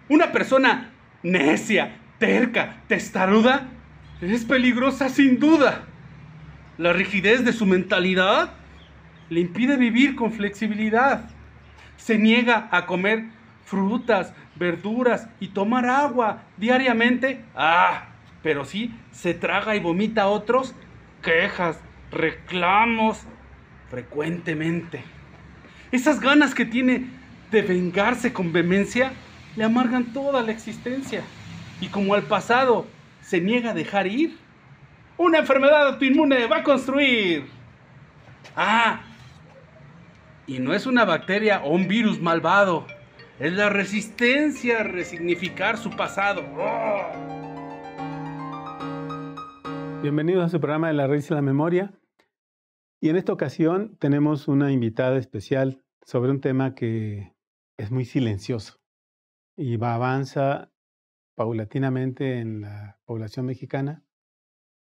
Una persona necia, terca, testaruda, es peligrosa sin duda. La rigidez de su mentalidad le impide vivir con flexibilidad. Se niega a comer frutas, verduras y tomar agua diariamente. Pero sí se traga y vomita a otros quejas, reclamos frecuentemente. Esas ganas que tiene de vengarse con vehemencia le amargan toda la existencia. Y como al pasado se niega a dejar ir, una enfermedad autoinmune va a construir. Y no es una bacteria o un virus malvado. Es la resistencia a resignificar su pasado. Bienvenidos a su programa de La Raíz de la Memoria. Y en esta ocasión tenemos una invitada especial sobre un tema que es muy silencioso y avanza paulatinamente en la población mexicana,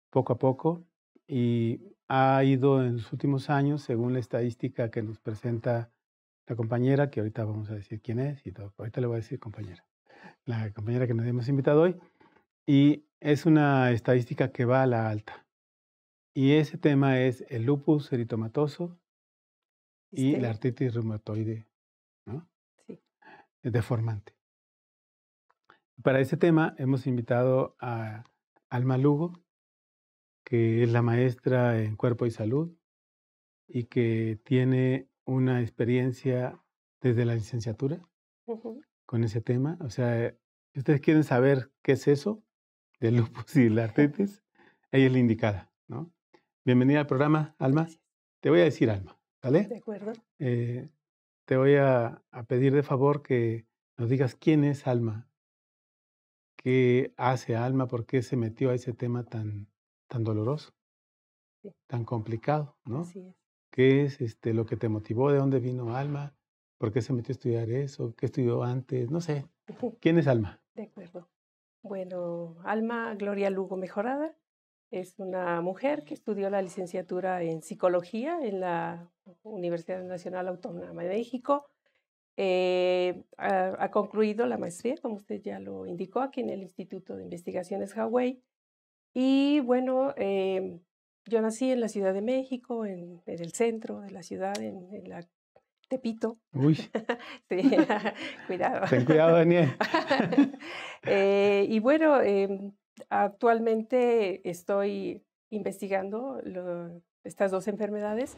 poco a poco, y ha ido en los últimos años, según la estadística que nos presenta la compañera, que ahorita vamos a decir quién es y todo. Ahorita le voy a decir compañera. La compañera que nos hemos invitado hoy. Y es una estadística que va a la alta. Y ese tema es el lupus eritomatoso y la artritis reumatoide, ¿no? Sí. Deformante. Para ese tema hemos invitado a Alma Lugo, que es la maestra en cuerpo y salud y que tiene una experiencia desde la licenciatura con ese tema. O sea, si ustedes quieren saber qué es eso del lupus y la artritis, ella es la indicada, ¿no? Bienvenida al programa, Alma. Gracias. Te voy a decir Alma, ¿vale? De acuerdo. Te voy a pedir de favor que nos digas quién es Alma, qué hace Alma, por qué se metió a ese tema tan doloroso, Sí. tan complicado, ¿no? Así es. ¿Qué es lo que te motivó? ¿De dónde vino Alma? ¿Por qué se metió a estudiar eso? ¿Qué estudió antes? No sé. ¿Quién es Alma? De acuerdo. Bueno, Alma Gloria Lugo Mejorada es una mujer que estudió la licenciatura en psicología en la Universidad Nacional Autónoma de México. Ha concluido la maestría, como usted ya lo indicó, aquí en el Instituto de Investigaciones Hawái. Y bueno, yo nací en la Ciudad de México, en el centro de la ciudad, en la Tepito. Uy. Sí, cuidado. Ten cuidado, Daniel. Y bueno, actualmente estoy investigando estas dos enfermedades.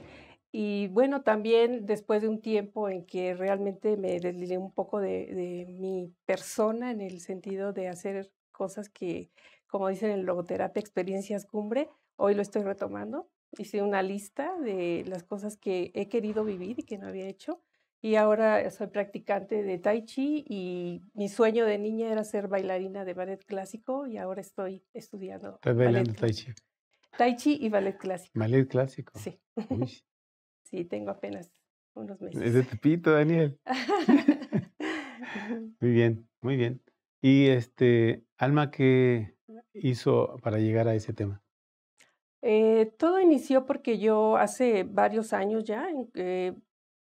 Y bueno, también después de un tiempo en que realmente me desligué un poco de mi persona en el sentido de hacer cosas que, como dicen en logoterapia, experiencias cumbre, hoy lo estoy retomando. Hice una lista de las cosas que he querido vivir y que no había hecho. Y ahora soy practicante de Tai Chi y mi sueño de niña era ser bailarina de ballet clásico y ahora estoy estudiando Estás bailando Tai Chi. Tai Chi y ballet clásico. Ballet clásico. Sí. Uy. Sí, tengo apenas unos meses. Es de Tepito, Daniel. Muy bien, muy bien. Y Alma, ¿qué hizo para llegar a ese tema? Todo inició porque yo hace varios años ya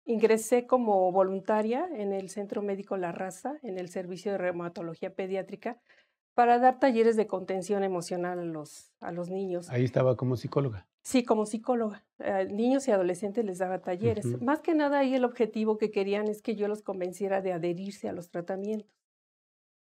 ingresé como voluntaria en el Centro Médico La Raza, en el Servicio de Reumatología Pediátrica, para dar talleres de contención emocional a los niños. Ahí estaba como psicóloga. Sí, como psicóloga. Niños y adolescentes les daba talleres. Más que nada ahí el objetivo que querían es que yo los convenciera de adherirse a los tratamientos.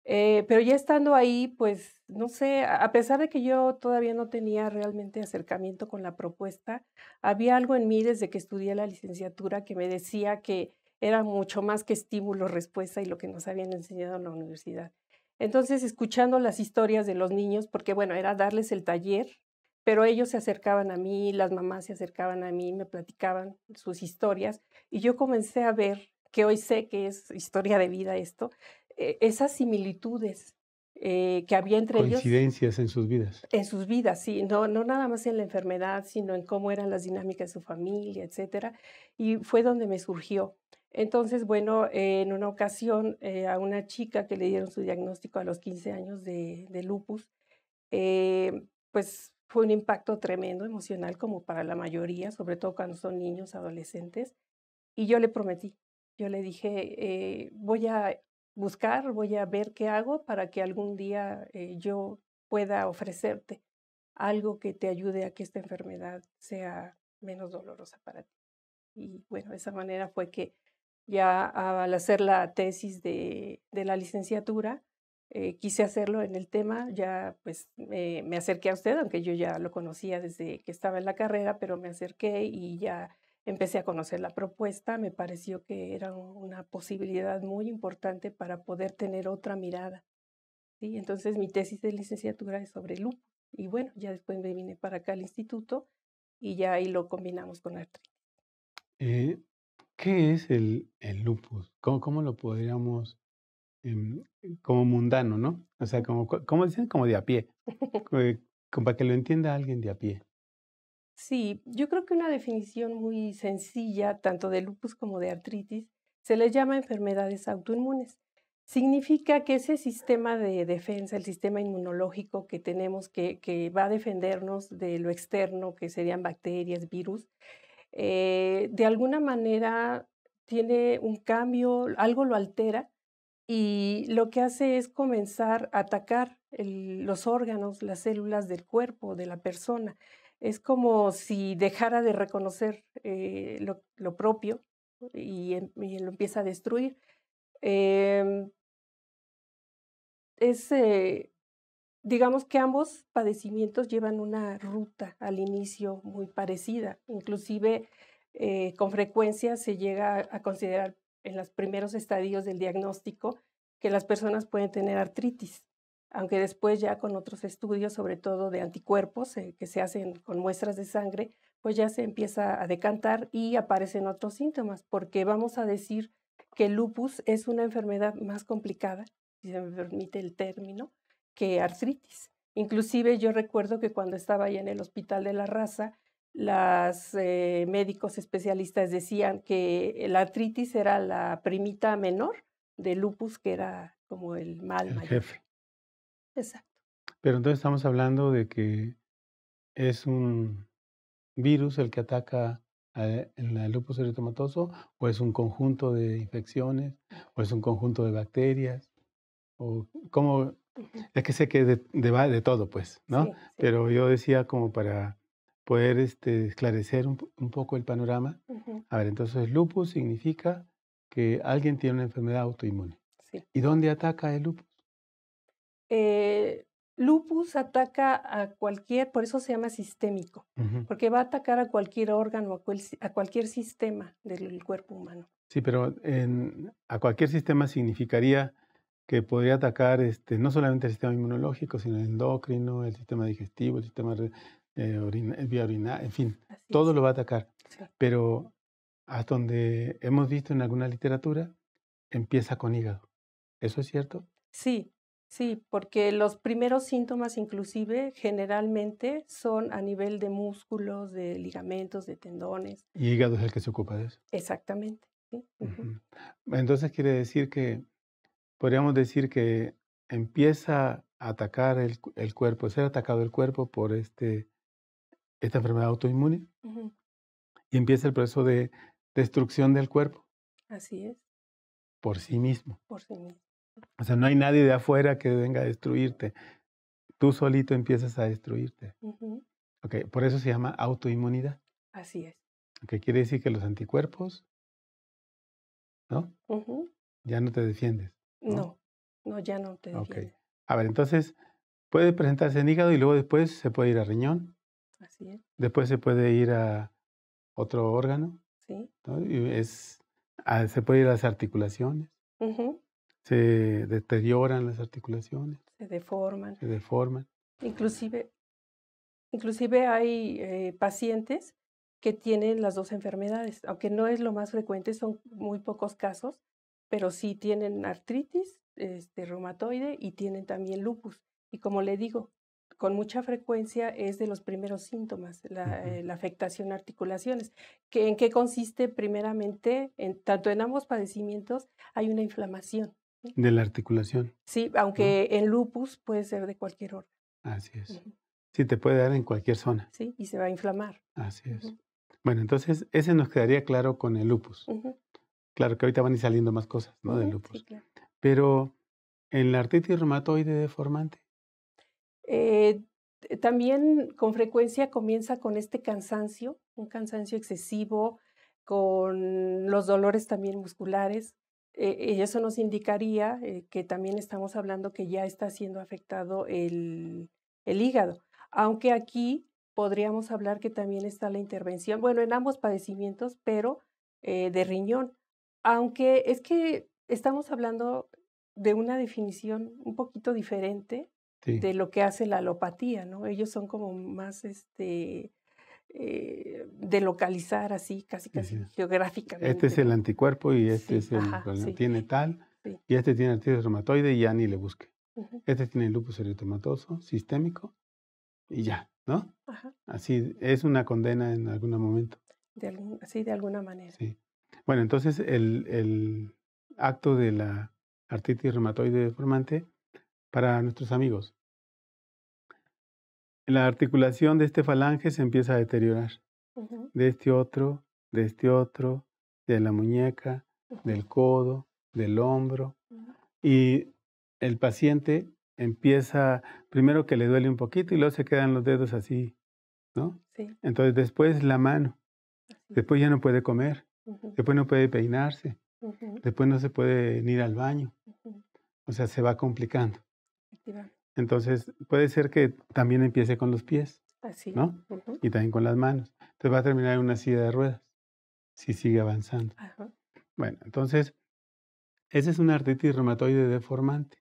Pero ya estando ahí, pues, no sé, a pesar de que yo todavía no tenía realmente acercamiento con la propuesta, había algo en mí desde que estudié la licenciatura que me decía que era mucho más que estímulo-respuesta y lo que nos habían enseñado en la universidad. Entonces, escuchando las historias de los niños, porque bueno, era darles el taller, pero ellos se acercaban a mí, las mamás se acercaban a mí, me platicaban sus historias, y yo comencé a ver, que hoy sé que es historia de vida esto, esas similitudes que había entre ellos. Coincidencias en sus vidas. En sus vidas, sí, no nada más en la enfermedad, sino en cómo eran las dinámicas de su familia, etcétera, y fue donde me surgió. Entonces, bueno, en una ocasión, a una chica que le dieron su diagnóstico a los 15 años de lupus, pues fue un impacto tremendo emocional como para la mayoría, sobre todo cuando son niños, adolescentes, y yo le prometí, yo le dije, voy a buscar, voy a ver qué hago para que algún día yo pueda ofrecerte algo que te ayude a que esta enfermedad sea menos dolorosa para ti. Y bueno, de esa manera fue que ya al hacer la tesis de la licenciatura, quise hacerlo en el tema, ya pues me acerqué a usted, aunque yo ya lo conocía desde que estaba en la carrera, pero me acerqué y ya empecé a conocer la propuesta. Me pareció que era una posibilidad muy importante para poder tener otra mirada, ¿sí? Entonces mi tesis de licenciatura es sobre lupus. Y bueno, ya después me vine para acá al instituto y ya ahí lo combinamos con artritis. ¿Qué es el lupus? ¿Cómo lo podríamos, como mundano, ¿no? O sea, como dicen, como de a pie, como para que lo entienda alguien de a pie. Sí, yo creo que una definición muy sencilla, tanto de lupus como de artritis, se les llama enfermedades autoinmunes. Significa que ese sistema de defensa, el sistema inmunológico que tenemos que va a defendernos de lo externo, que serían bacterias, virus, de alguna manera tiene un cambio, algo lo altera y lo que hace es comenzar a atacar los órganos, las células del cuerpo de la persona. Es como si dejara de reconocer lo propio y lo empieza a destruir. Em, es, digamos que ambos padecimientos llevan una ruta al inicio muy parecida. Inclusive, con frecuencia se llega a considerar en los primeros estadios del diagnóstico que las personas pueden tener artritis, aunque después ya con otros estudios, sobre todo de anticuerpos, que se hacen con muestras de sangre, pues ya se empieza a decantar y aparecen otros síntomas, porque vamos a decir que el lupus es una enfermedad más complicada, si se me permite el término, que artritis. Inclusive yo recuerdo que cuando estaba allá en el Hospital de la Raza, los médicos especialistas decían que la artritis era la primita menor del lupus, que era como el mal El mayor. jefe. Exacto. Pero entonces estamos hablando de que es un virus el que ataca en el lupus eritematoso, o es un conjunto de infecciones, o es un conjunto de bacterias, o cómo. Ujú. Es que sé que va de todo, pues, ¿no? Sí, sí. Pero yo decía como para poder esclarecer un poco el panorama. Ujú. A ver, entonces lupus significa que alguien tiene una enfermedad autoinmune. Sí. ¿Y dónde ataca el lupus? Lupus ataca a cualquier, por eso se llama sistémico, Ujú. porque va a atacar a cualquier órgano, a cualquier sistema del cuerpo humano. Sí, pero a cualquier sistema significaría que podría atacar no solamente el sistema inmunológico, sino el endocrino, el sistema digestivo, el sistema vía urinaria, en fin, Así todo es. lo va a atacar. Sí. Pero hasta donde hemos visto en alguna literatura, empieza con hígado. ¿Eso es cierto? Sí, sí, porque los primeros síntomas inclusive generalmente son a nivel de músculos, de ligamentos, de tendones. Y hígado es el que se ocupa de eso. Exactamente. Sí. Ujú. Ujú. Entonces quiere decir que, podríamos decir que empieza a atacar el cuerpo, ser atacado el cuerpo por esta enfermedad autoinmune, Ujú. y empieza el proceso de destrucción del cuerpo Así es, por sí mismo. por sí mismo. O sea, no hay nadie de afuera que venga a destruirte. Tú solito empiezas a destruirte. Ujú. Ok, por eso se llama autoinmunidad. Así es. Ok, quiere decir que los anticuerpos, ¿no? Ujú. Ya no te defiendes, ¿no? No, no, ya no te Ok. defiende. A ver, entonces puede presentarse en hígado y luego después se puede ir a riñón, Así es, después se puede ir a otro órgano, sí. ¿no? Se puede ir a las articulaciones, Ujú. se deterioran las articulaciones, Se deforman. se deforman. Inclusive, inclusive hay pacientes que tienen las dos enfermedades, aunque no es lo más frecuente, son muy pocos casos, pero sí tienen artritis, reumatoide y tienen también lupus. Y como le digo, con mucha frecuencia es de los primeros síntomas, Ujú. la afectación a articulaciones. ¿En qué consiste? Primeramente, tanto en ambos padecimientos hay una inflamación. ¿Sí? De la articulación, Sí, ¿no? aunque en lupus puede ser de cualquier órgano. Así es. Ujú. Sí, te puede dar en cualquier zona. Sí, y se va a inflamar. Así es. Ujú. Bueno, entonces ese nos quedaría claro con el lupus. Ujú. Claro que ahorita van a ir saliendo más cosas, ¿no? Del Ujú. Sí, lupus. claro. Pero en la artritis reumatoide deformante. También con frecuencia comienza con este cansancio, un cansancio excesivo, con los dolores también musculares. Y eso nos indicaría que también estamos hablando que ya está siendo afectado el hígado. Aunque aquí podríamos hablar que también está la intervención, bueno, en ambos padecimientos, pero de riñón. Aunque es que estamos hablando de una definición un poquito diferente Sí, de lo que hace la alopatía, ¿no? Ellos son como más, de localizar así, casi, sí, casi sí. Este geográficamente, es el ¿no? anticuerpo y este Sí, es ajá, el sí, tiene tal, sí. y este tiene artritis reumatoide y ya ni le busque. Ujú, Este tiene lupus eritematoso sistémico y ya, ¿no? ajá, Así es una condena en algún momento. sí, de alguna manera. Sí. Bueno, entonces el acto de la artritis reumatoide deformante para nuestros amigos. La articulación de este falange se empieza a deteriorar. Ujú, De este otro, de la muñeca, ujú, del codo, del hombro. ujú. Y el paciente empieza, primero que le duele un poquito y luego se quedan los dedos así, ¿no? Sí, Entonces después la mano, así es. después ya no puede comer, Ujú, después no puede peinarse, ujú, después no se puede ni ir al baño, ujú, o sea, se va complicando. efectivamente. Entonces puede ser que también empiece con los pies, Así es. ¿no? Ujú, Y también con las manos. Entonces va a terminar en una silla de ruedas si sigue avanzando. ajá, Bueno, entonces esa es una artritis reumatoide deformante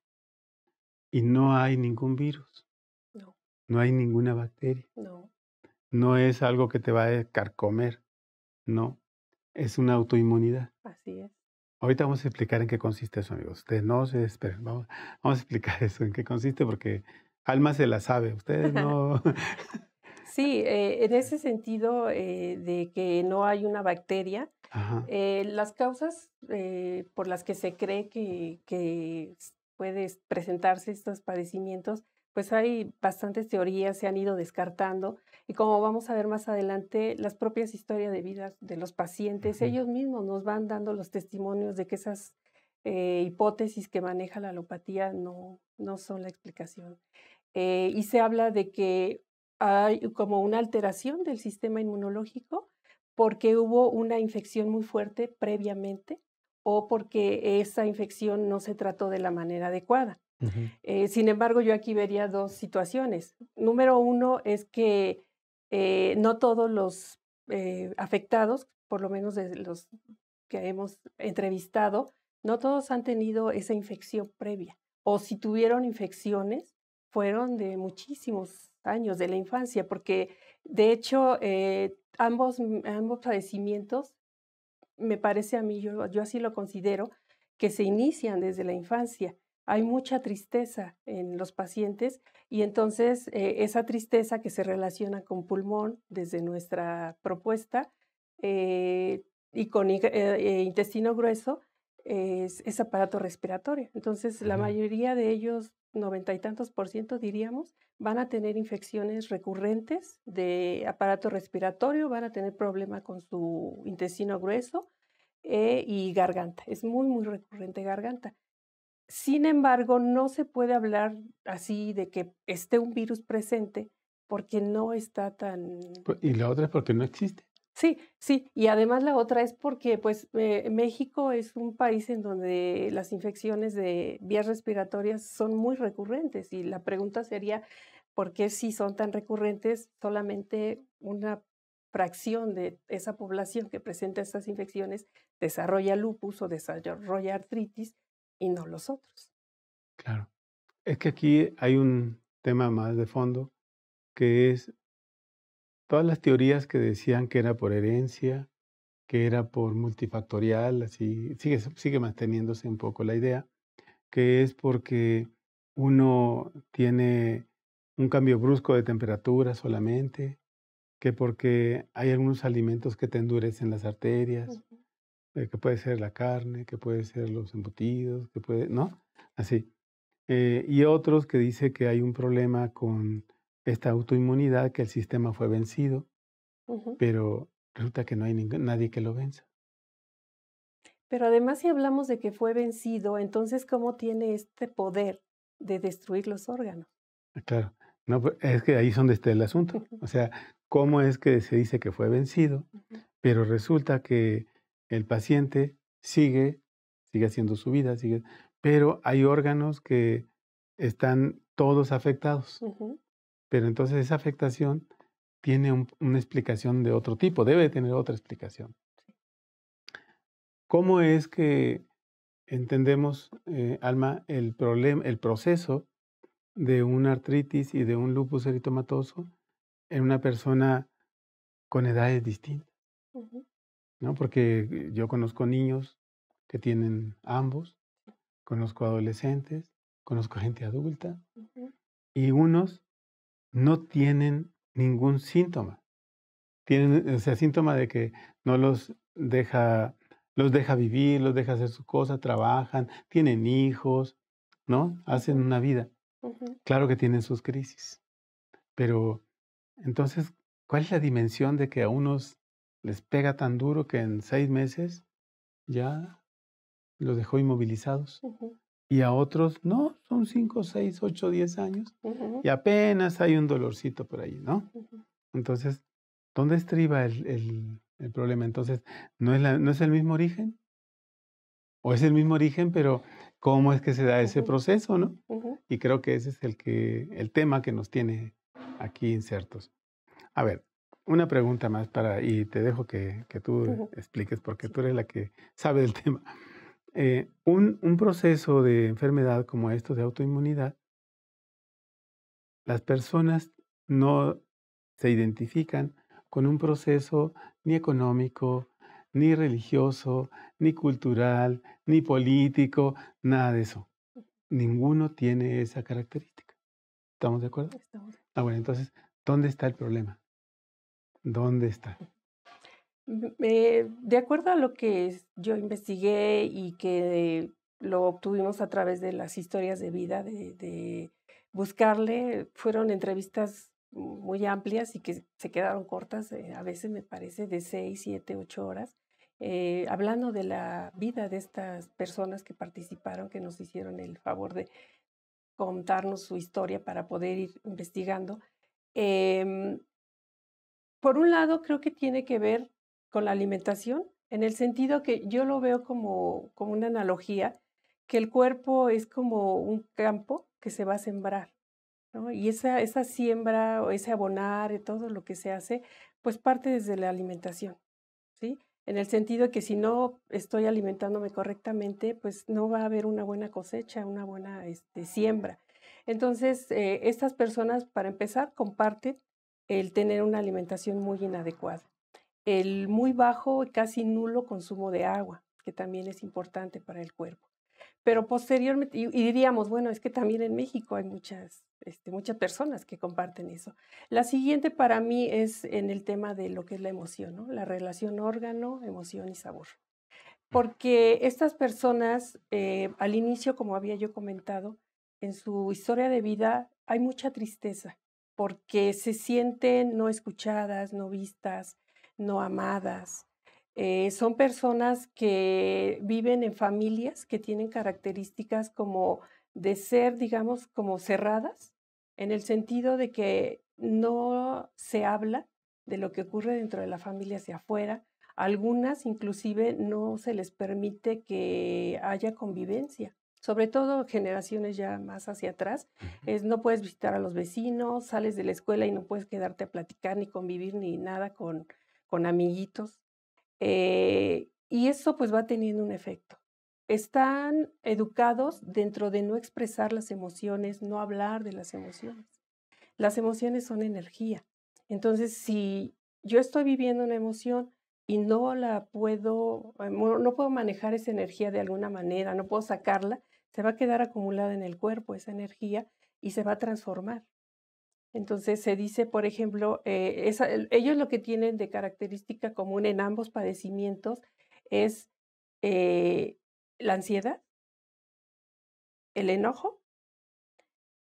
y no hay ningún virus, no, no hay ninguna bacteria, no, no es algo que te va a carcomer, no, es una autoinmunidad. así es. Ahorita vamos a explicar en qué consiste eso, amigos. Ustedes no se esperen, vamos a explicar eso, en qué consiste, porque Alma se la sabe, ustedes no. Sí, en ese sentido de que no hay una bacteria, Ajá, las causas por las que se cree que puede presentarse estos padecimientos, pues hay bastantes teorías, se han ido descartando y como vamos a ver más adelante, las propias historias de vida de los pacientes, ujú, ellos mismos nos van dando los testimonios de que esas hipótesis que maneja la alopatía no son la explicación. Y se habla de que hay como una alteración del sistema inmunológico porque hubo una infección muy fuerte previamente o porque esa infección no se trató de la manera adecuada. ujú, Sin embargo, yo aquí vería dos situaciones. Número uno es que no todos los afectados, por lo menos de los que hemos entrevistado, no todos han tenido esa infección previa. O si tuvieron infecciones, fueron de muchísimos años de la infancia, porque de hecho ambos padecimientos, me parece a mí, yo así lo considero, que se inician desde la infancia. Hay mucha tristeza en los pacientes y entonces esa tristeza que se relaciona con pulmón desde nuestra propuesta y con intestino grueso es aparato respiratorio. Entonces la ujú. mayoría de ellos, 90 y tantos % diríamos, van a tener infecciones recurrentes de aparato respiratorio, van a tener problema con su intestino grueso y garganta. Es muy, muy recurrente garganta. Sin embargo, no se puede hablar así de que esté un virus presente porque no está tan. Y la otra es porque no existe. Sí, sí, y además la otra es porque, pues, México es un país en donde las infecciones de vías respiratorias son muy recurrentes, y la pregunta sería, ¿por qué si son tan recurrentes solamente una fracción de esa población que presenta estas infecciones desarrolla lupus o desarrolla artritis y no los otros? Claro. Es que aquí hay un tema más de fondo, que es todas las teorías que decían que era por herencia, que era por multifactorial, así sigue manteniéndose un poco la idea, que es porque uno tiene un cambio brusco de temperatura solamente, que porque hay algunos alimentos que te endurecen las arterias, Ujú. que puede ser la carne, que puede ser los embutidos, que puede, ¿no? Así. Y otros que dice que hay un problema con esta autoinmunidad, que el sistema fue vencido, Ujú. pero resulta que no hay nadie que lo venza. Pero además, si hablamos de que fue vencido, entonces, ¿cómo tiene este poder de destruir los órganos? Claro. No, pues, es que ahí es donde está el asunto. O sea, ¿cómo es que se dice que fue vencido, Ujú, pero resulta que el paciente sigue haciendo su vida, pero hay órganos que están todos afectados? ujú, Pero entonces esa afectación tiene una explicación de otro tipo, debe de tener otra explicación. ¿Cómo es que entendemos, Alma, el proceso de una artritis y de un lupus eritematoso en una persona con edades distintas? ujú, ¿No? Porque yo conozco niños que tienen ambos, conozco adolescentes, conozco gente adulta, ujú, y unos no tienen ningún síntoma. Tienen, o sea, síntoma de que no los deja vivir, los deja hacer su cosa, trabajan, tienen hijos, ¿no? Hacen ujú, una vida. ujú. Claro que tienen sus crisis, pero entonces, ¿cuál es la dimensión de que a unos les pega tan duro que en 6 meses ya los dejó inmovilizados? Ujú, Y a otros no, son 5, 6, 8, 10 años ujú, y apenas hay un dolorcito por ahí, ¿no? ujú, Entonces, ¿dónde estriba el problema? Entonces, ¿no es el mismo origen? ¿O es el mismo origen, pero cómo es que se da ese ujú, proceso, no? ujú, Y creo que ese es el tema que nos tiene aquí insertos. A ver, una pregunta más y te dejo que tú ujú. expliques, porque Sí. tú eres la que sabe del tema. Un proceso de enfermedad como esto de autoinmunidad, las personas no se identifican con un proceso ni económico, ni religioso, ni cultural, ni político, nada de eso. Ninguno tiene esa característica. ¿Estamos de acuerdo? Estamos. Bueno, entonces, ¿dónde está el problema? ¿Dónde está? De acuerdo a lo que yo investigué y que lo obtuvimos a través de las historias de vida, de buscarle, fueron entrevistas muy amplias y que se quedaron cortas, a veces me parece de 6, 7, 8 horas, hablando de la vida de estas personas que participaron, que nos hicieron el favor de contarnos su historia para poder ir investigando. Em, por un lado, creo que tiene que ver con la alimentación, en el sentido que yo lo veo como una analogía, que el cuerpo es como un campo que se va a sembrar, ¿no? Y esa siembra o ese abonar, todo lo que se hace, pues parte desde la alimentación, ¿sí? En el sentido de que si no estoy alimentándome correctamente, pues no va a haber una buena cosecha, una buena siembra. Entonces, estas personas, para empezar, comparten el tener una alimentación muy inadecuada, el muy bajo y casi nulo consumo de agua, que también es importante para el cuerpo. Pero posteriormente, y diríamos, bueno, es que también en México hay muchas personas que comparten eso. La siguiente para mí es en el tema de lo que es la emoción, ¿no? La relación órgano, emoción y sabor. Porque estas personas, al inicio, como había yo comentado, en su historia de vida hay mucha tristeza, porque se sienten no escuchadas, no vistas, no amadas. Son personas que viven en familias que tienen características como de ser, digamos, como cerradas, en el sentido de que no se habla de lo que ocurre dentro de la familia hacia afuera. Algunas inclusive no se les permite que haya convivencia, sobre todo generaciones ya más hacia atrás, no puedes visitar a los vecinos, sales de la escuela y no puedes quedarte a platicar ni convivir ni nada con amiguitos. Y eso pues va teniendo un efecto. Están educados dentro de no expresar las emociones, no hablar de las emociones. Las emociones son energía. Entonces, si yo estoy viviendo una emoción y no la puedo, no puedo manejar esa energía de alguna manera, no puedo sacarla, se va a quedar acumulada en el cuerpo esa energía y se va a transformar. Entonces se dice, por ejemplo, ellos lo que tienen de característica común en ambos padecimientos es eh, la ansiedad, el enojo,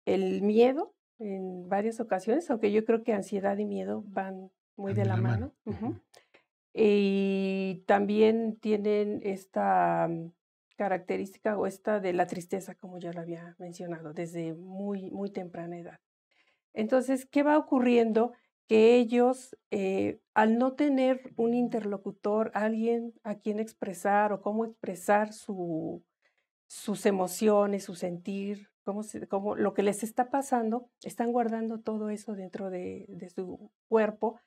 el miedo en varias ocasiones, aunque yo creo que ansiedad y miedo van muy de De la la mano. mano. Ujú. Y también tienen esta característica o esta de la tristeza, como ya lo había mencionado, desde muy, muy temprana edad. Entonces, ¿qué va ocurriendo? Que ellos, al no tener un interlocutor, alguien a quien expresar o cómo expresar sus emociones, su sentir, cómo lo que les está pasando, están guardando todo eso dentro de su cuerpo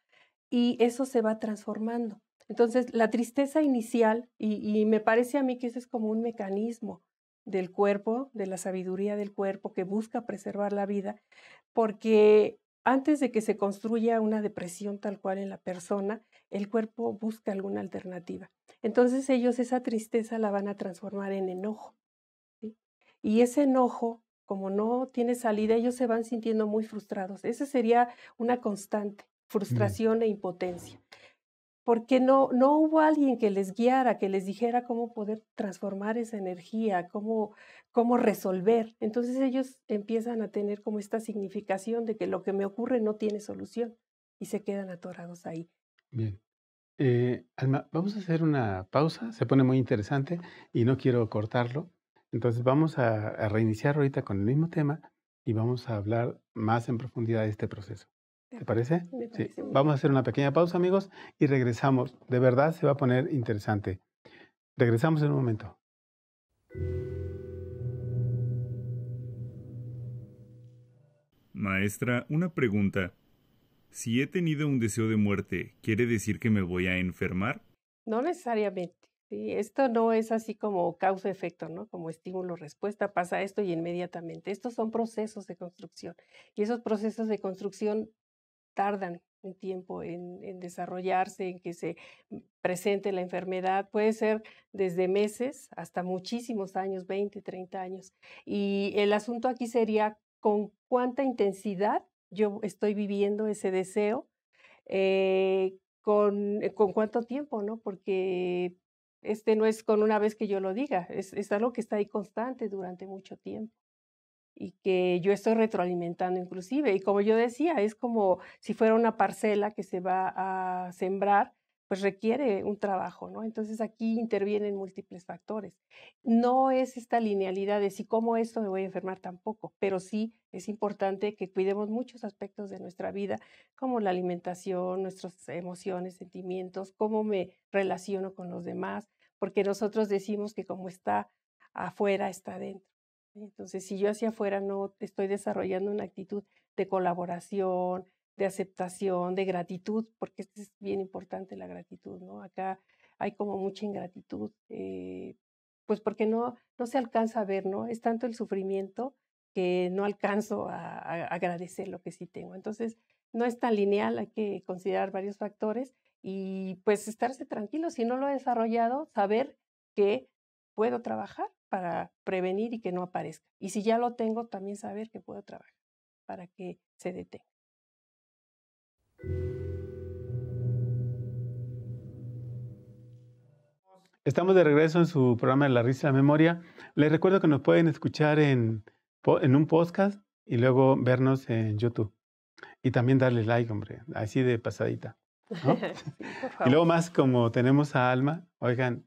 y eso se va transformando. Entonces, la tristeza inicial, y me parece a mí que ese es como un mecanismo del cuerpo, de la sabiduría del cuerpo que busca preservar la vida, porque antes de que se construya una depresión tal cual en la persona, el cuerpo busca alguna alternativa. Entonces ellos esa tristeza la van a transformar en enojo, ¿sí? Y ese enojo, como no tiene salida, ellos se van sintiendo muy frustrados. Esa sería una constante, Bien. frustración e impotencia. Porque no hubo alguien que les guiara, que les dijera cómo poder transformar esa energía, cómo resolver. Entonces ellos empiezan a tener como esta significación de que lo que me ocurre no tiene solución y se quedan atorados ahí. Bien. Alma, vamos a hacer una pausa, se pone muy interesante y no quiero cortarlo. Entonces vamos a reiniciar ahorita con el mismo tema y vamos a hablar más en profundidad de este proceso. De ¿Te acuerdo, parece? me Sí. parece muy Vamos a bien. hacer una pequeña pausa, amigos, y regresamos. De verdad se va a poner interesante. Regresamos en un momento. Maestra, una pregunta. Si he tenido un deseo de muerte, ¿quiere decir que me voy a enfermar? No necesariamente. Sí, esto no es así como causa-efecto, ¿no? Como estímulo-respuesta, pasa esto y inmediatamente. Estos son procesos de construcción y esos procesos de construcción tardan un tiempo en desarrollarse, en que se presente la enfermedad. Puede ser desde meses hasta muchísimos años, 20, 30 años. Y el asunto aquí sería con cuánta intensidad yo estoy viviendo ese deseo, con cuánto tiempo, ¿no? Porque no es con una vez que yo lo diga, es algo que está ahí constante durante mucho tiempo y que yo estoy retroalimentando inclusive. Y como yo decía, es como si fuera una parcela que se va a sembrar, pues requiere un trabajo, ¿no? Entonces aquí intervienen múltiples factores. No es esta linealidad de si como esto me voy a enfermar tampoco, pero sí es importante que cuidemos muchos aspectos de nuestra vida, como la alimentación, nuestras emociones, sentimientos, cómo me relaciono con los demás, porque nosotros decimos que como está afuera, está dentro. Entonces, si yo hacia afuera no estoy desarrollando una actitud de colaboración, de aceptación, de gratitud, porque esto es bien importante la gratitud, ¿no? Acá hay como mucha ingratitud, pues porque no se alcanza a ver, ¿no? Es tanto el sufrimiento que no alcanzo a agradecer lo que sí tengo. Entonces, no es tan lineal, hay que considerar varios factores y pues estarse tranquilo. Si no lo he desarrollado, saber que puedo trabajar para prevenir y que no aparezca. Y si ya lo tengo, también saber que puedo trabajar para que se detenga. Estamos de regreso en su programa de La Risa y la Memoria. Les recuerdo que nos pueden escuchar en un podcast y luego vernos en YouTube. Y también darle like, hombre, así de pasadita, ¿no? Sí, por Y luego favor. más como tenemos a Alma, oigan,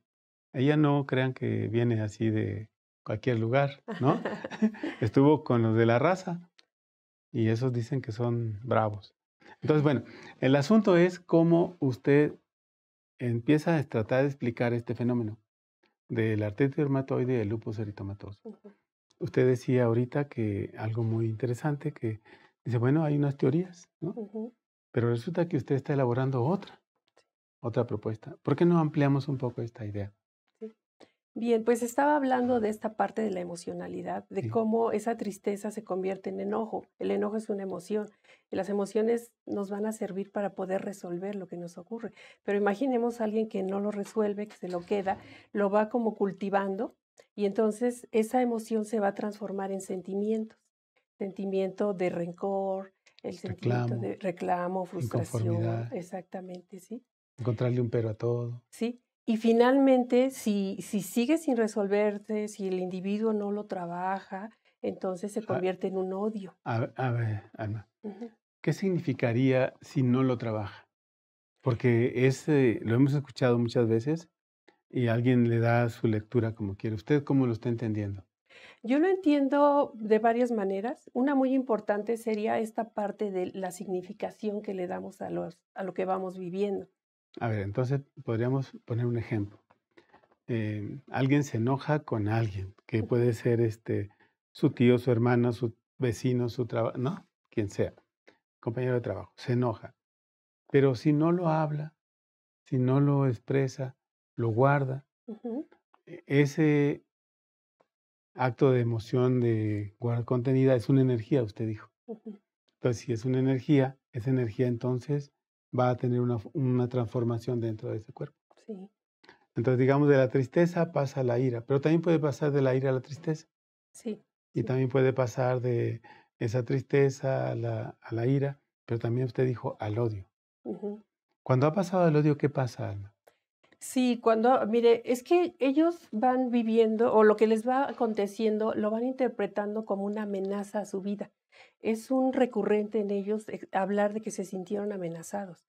ella no crean que viene así de cualquier lugar, ¿no? Estuvo con los de la raza y esos dicen que son bravos. Entonces, bueno, el asunto es cómo usted empieza a tratar de explicar este fenómeno del artritis reumatoide y el lupus eritematoso. Ujú, Usted decía ahorita que algo muy interesante, que dice, bueno, hay unas teorías, ¿no? ujú. Pero resulta que usted está elaborando otra propuesta. ¿Por qué no ampliamos un poco esta idea? Sí. Bien, pues estaba hablando de esta parte de la emocionalidad, de Sí. cómo esa tristeza se convierte en enojo. El enojo es una emoción y las emociones nos van a servir para poder resolver lo que nos ocurre. Pero imaginemos a alguien que no lo resuelve, que se lo queda, lo va como cultivando y entonces esa emoción se va a transformar en sentimientos. Sentimiento de rencor, el sentimiento Reclamo, de reclamo, frustración, inconformidad, exactamente, ¿sí? encontrarle un pero a todo. Sí, y finalmente, si sigue sin resolverse, si el individuo no lo trabaja, entonces se A, convierte en un odio. a ver, Alma, Ujú. ¿qué significaría si no lo trabaja? Porque lo hemos escuchado muchas veces y alguien le da su lectura como quiere. ¿Usted cómo lo está entendiendo? Yo lo entiendo de varias maneras. Una muy importante sería esta parte de la significación que le damos a lo que vamos viviendo. A ver, entonces podríamos poner un ejemplo. Alguien se enoja con alguien, que puede ser su tío, su hermano, su vecino, su trabajo, no, quien sea, compañero de trabajo, se enoja. Pero si no lo habla, si no lo expresa, lo guarda, Ujú, ese acto de emoción de guardar contenida es una energía, usted dijo. ujú, Entonces, si es una energía, esa energía entonces va a tener una transformación dentro de ese cuerpo. sí, Entonces, digamos, de la tristeza pasa a la ira, pero también puede pasar de la ira a la tristeza. sí, Y sí. también puede pasar de esa tristeza a la ira, pero también usted dijo al odio. Ujú. Cuando ha pasado al odio, ¿qué pasa, Alma? Sí, mire, es que ellos van viviendo o lo que les va aconteciendo lo van interpretando como una amenaza a su vida. Es un recurrente en ellos hablar de que se sintieron amenazados.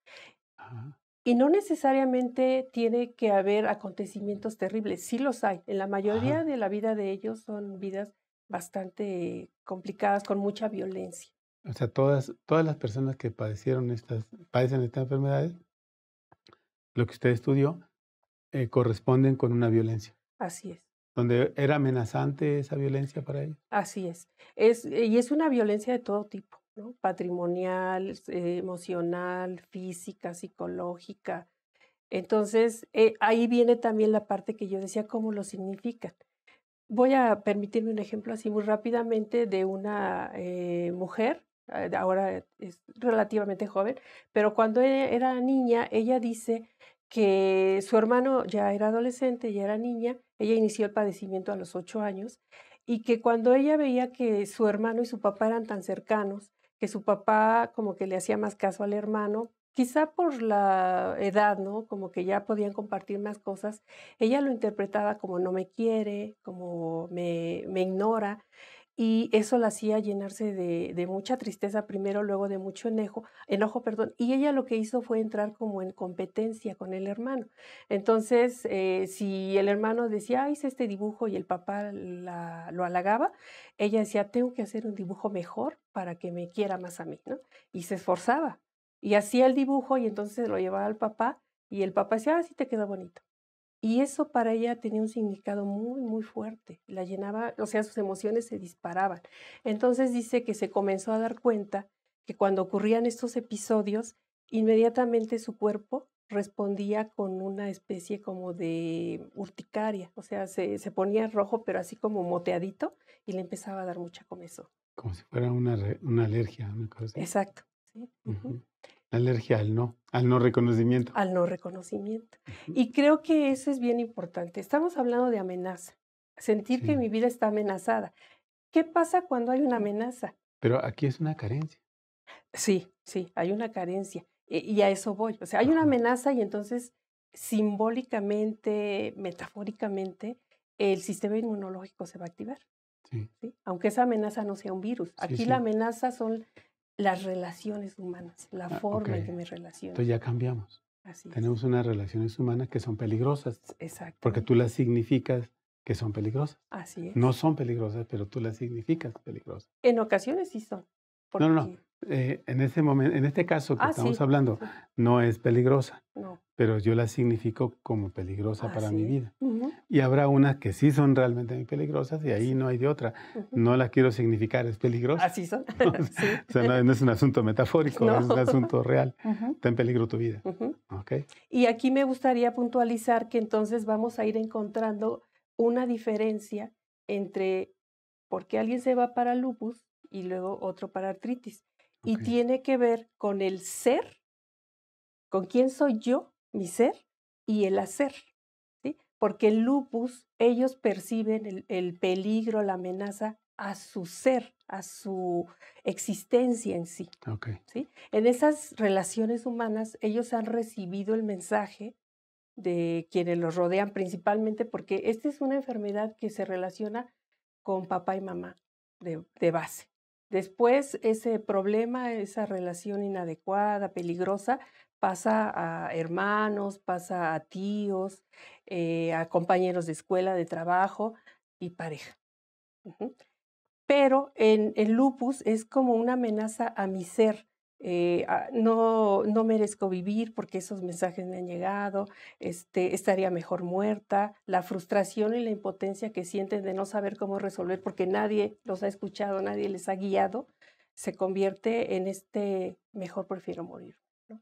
Ajá, Y no necesariamente tiene que haber acontecimientos terribles, sí los hay. En la mayoría ajá. de la vida de ellos son vidas bastante complicadas, con mucha violencia. O sea, todas las personas que padecen estas enfermedades, lo que usted estudió, corresponden con una violencia, Así es. donde era amenazante esa violencia para ellos. Así es. Y es una violencia de todo tipo, ¿no? Patrimonial, emocional, física, psicológica. Entonces, ahí viene también la parte que yo decía, ¿cómo lo significan? Voy a permitirme un ejemplo así muy rápidamente de una mujer, ahora es relativamente joven, pero cuando era niña, ella dice que su hermano ya era adolescente, ya era niña, ella inició el padecimiento a los 8 años y que cuando ella veía que su hermano y su papá eran tan cercanos, que su papá como que le hacía más caso al hermano, quizá por la edad, ¿no? Como que ya podían compartir más cosas, ella lo interpretaba como no me quiere, como me ignora, y eso la hacía llenarse de mucha tristeza primero, luego de mucho enojo, perdón, y ella lo que hizo fue entrar como en competencia con el hermano. Entonces, si el hermano decía: "Ah, hice este dibujo", y el papá lo halagaba, ella decía: "Tengo que hacer un dibujo mejor para que me quiera más a mí", ¿no? Y se esforzaba, y hacía el dibujo, y entonces se lo llevaba al papá, y el papá decía: "Ah, sí te quedó bonito". Y eso para ella tenía un significado muy, muy fuerte, la llenaba, o sea, sus emociones se disparaban. Entonces dice que se comenzó a dar cuenta que cuando ocurrían estos episodios, inmediatamente su cuerpo respondía con una especie como de urticaria, o sea, se ponía rojo, pero así como moteadito, y le empezaba a dar mucha comezón. Como si fuera una alergia, una cosa así. Exacto, sí, ujú. Ujú. Alergia al no reconocimiento. Al no reconocimiento. Ujú. Y creo que eso es bien importante. Estamos hablando de amenaza, sentir que Sí, mi vida está amenazada. ¿Qué pasa cuando hay una amenaza? pero aquí es una carencia. Sí, sí, hay una carencia, y a eso voy. O sea, hay una Ajá, amenaza y entonces simbólicamente, metafóricamente, el sistema inmunológico se va a activar, sí, ¿sí? Aunque esa amenaza no sea un virus. sí, Aquí la sí. amenaza son las relaciones humanas, la forma en que Okey. me relaciono. Entonces ya cambiamos. Así es. Tenemos unas relaciones humanas que son peligrosas, porque tú Exactamente. las significas que son peligrosas. Así No es. son peligrosas, pero tú las significas peligrosas. En ocasiones sí son, No, no, no. porque En este caso que estamos sí, hablando, sí, no es peligrosa, no, pero yo la significo como peligrosa para mi así es. vida. Ujú, Y habrá unas que sí son realmente muy peligrosas y ahí sí, no hay de otra. ujú. No la quiero significar, es peligrosa. Así son, sí. O sea, no es un asunto metafórico, es No. un asunto real. Ujú, Está en peligro tu vida. ujú. ¿Ok? Y aquí me gustaría puntualizar que entonces vamos a ir encontrando una diferencia entre por qué alguien se va para lupus y luego otro para artritis. Y Ok. tiene que ver con el ser, con quién soy yo, mi ser, y el hacer. ¿Sí? Porque el lupus, ellos perciben el peligro, la amenaza a su ser, a su existencia en sí, Ok. ¿sí? En esas relaciones humanas, ellos han recibido el mensaje de quienes los rodean, principalmente porque esta es una enfermedad que se relaciona con papá y mamá de base. Después, ese problema, esa relación inadecuada, peligrosa, pasa a hermanos, pasa a tíos, a compañeros de escuela, de trabajo y pareja. Ujú. Pero en lupus es como una amenaza a mi ser. No merezco vivir porque esos mensajes me han llegado, estaría mejor muerta, la frustración y la impotencia que sienten de no saber cómo resolver porque nadie los ha escuchado, nadie les ha guiado, se convierte en mejor prefiero morir, ¿no?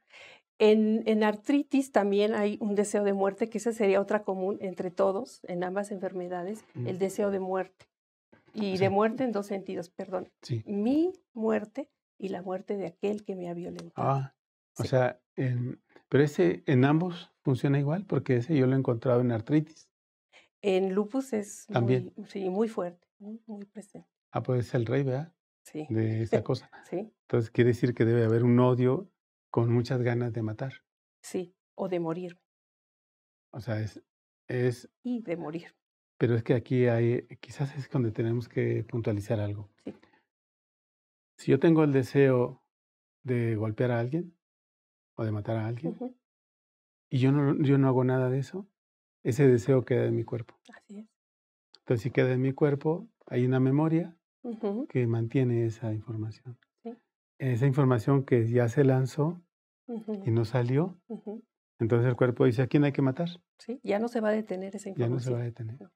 En artritis también hay un deseo de muerte, que esa sería otra común entre todos, en ambas enfermedades, el deseo de muerte. Y de muerte en dos sentidos, perdón. Sí. Mi muerte y la muerte de aquel que me ha violentado. O sea, pero ese en ambos funciona igual, porque ese yo lo he encontrado en artritis. En lupus es también. Muy fuerte, muy presente. Pues es el rey, ¿verdad? Sí. De esa cosa. Sí. Entonces quiere decir que debe haber un odio con muchas ganas de matar. Sí, o de morir. O sea, Y de morir. Pero es que aquí quizás es donde tenemos que puntualizar algo. Sí. Si yo tengo el deseo de golpear a alguien o de matar a alguien, y yo no hago nada de eso, ese deseo queda en mi cuerpo. Así es. Entonces, si queda en mi cuerpo, hay una memoria que mantiene esa información. Sí. Esa información que ya se lanzó y no salió, entonces el cuerpo dice, ¿a quién hay que matar? Sí, ya no se va a detener esa información. Ya no se va a detener. No.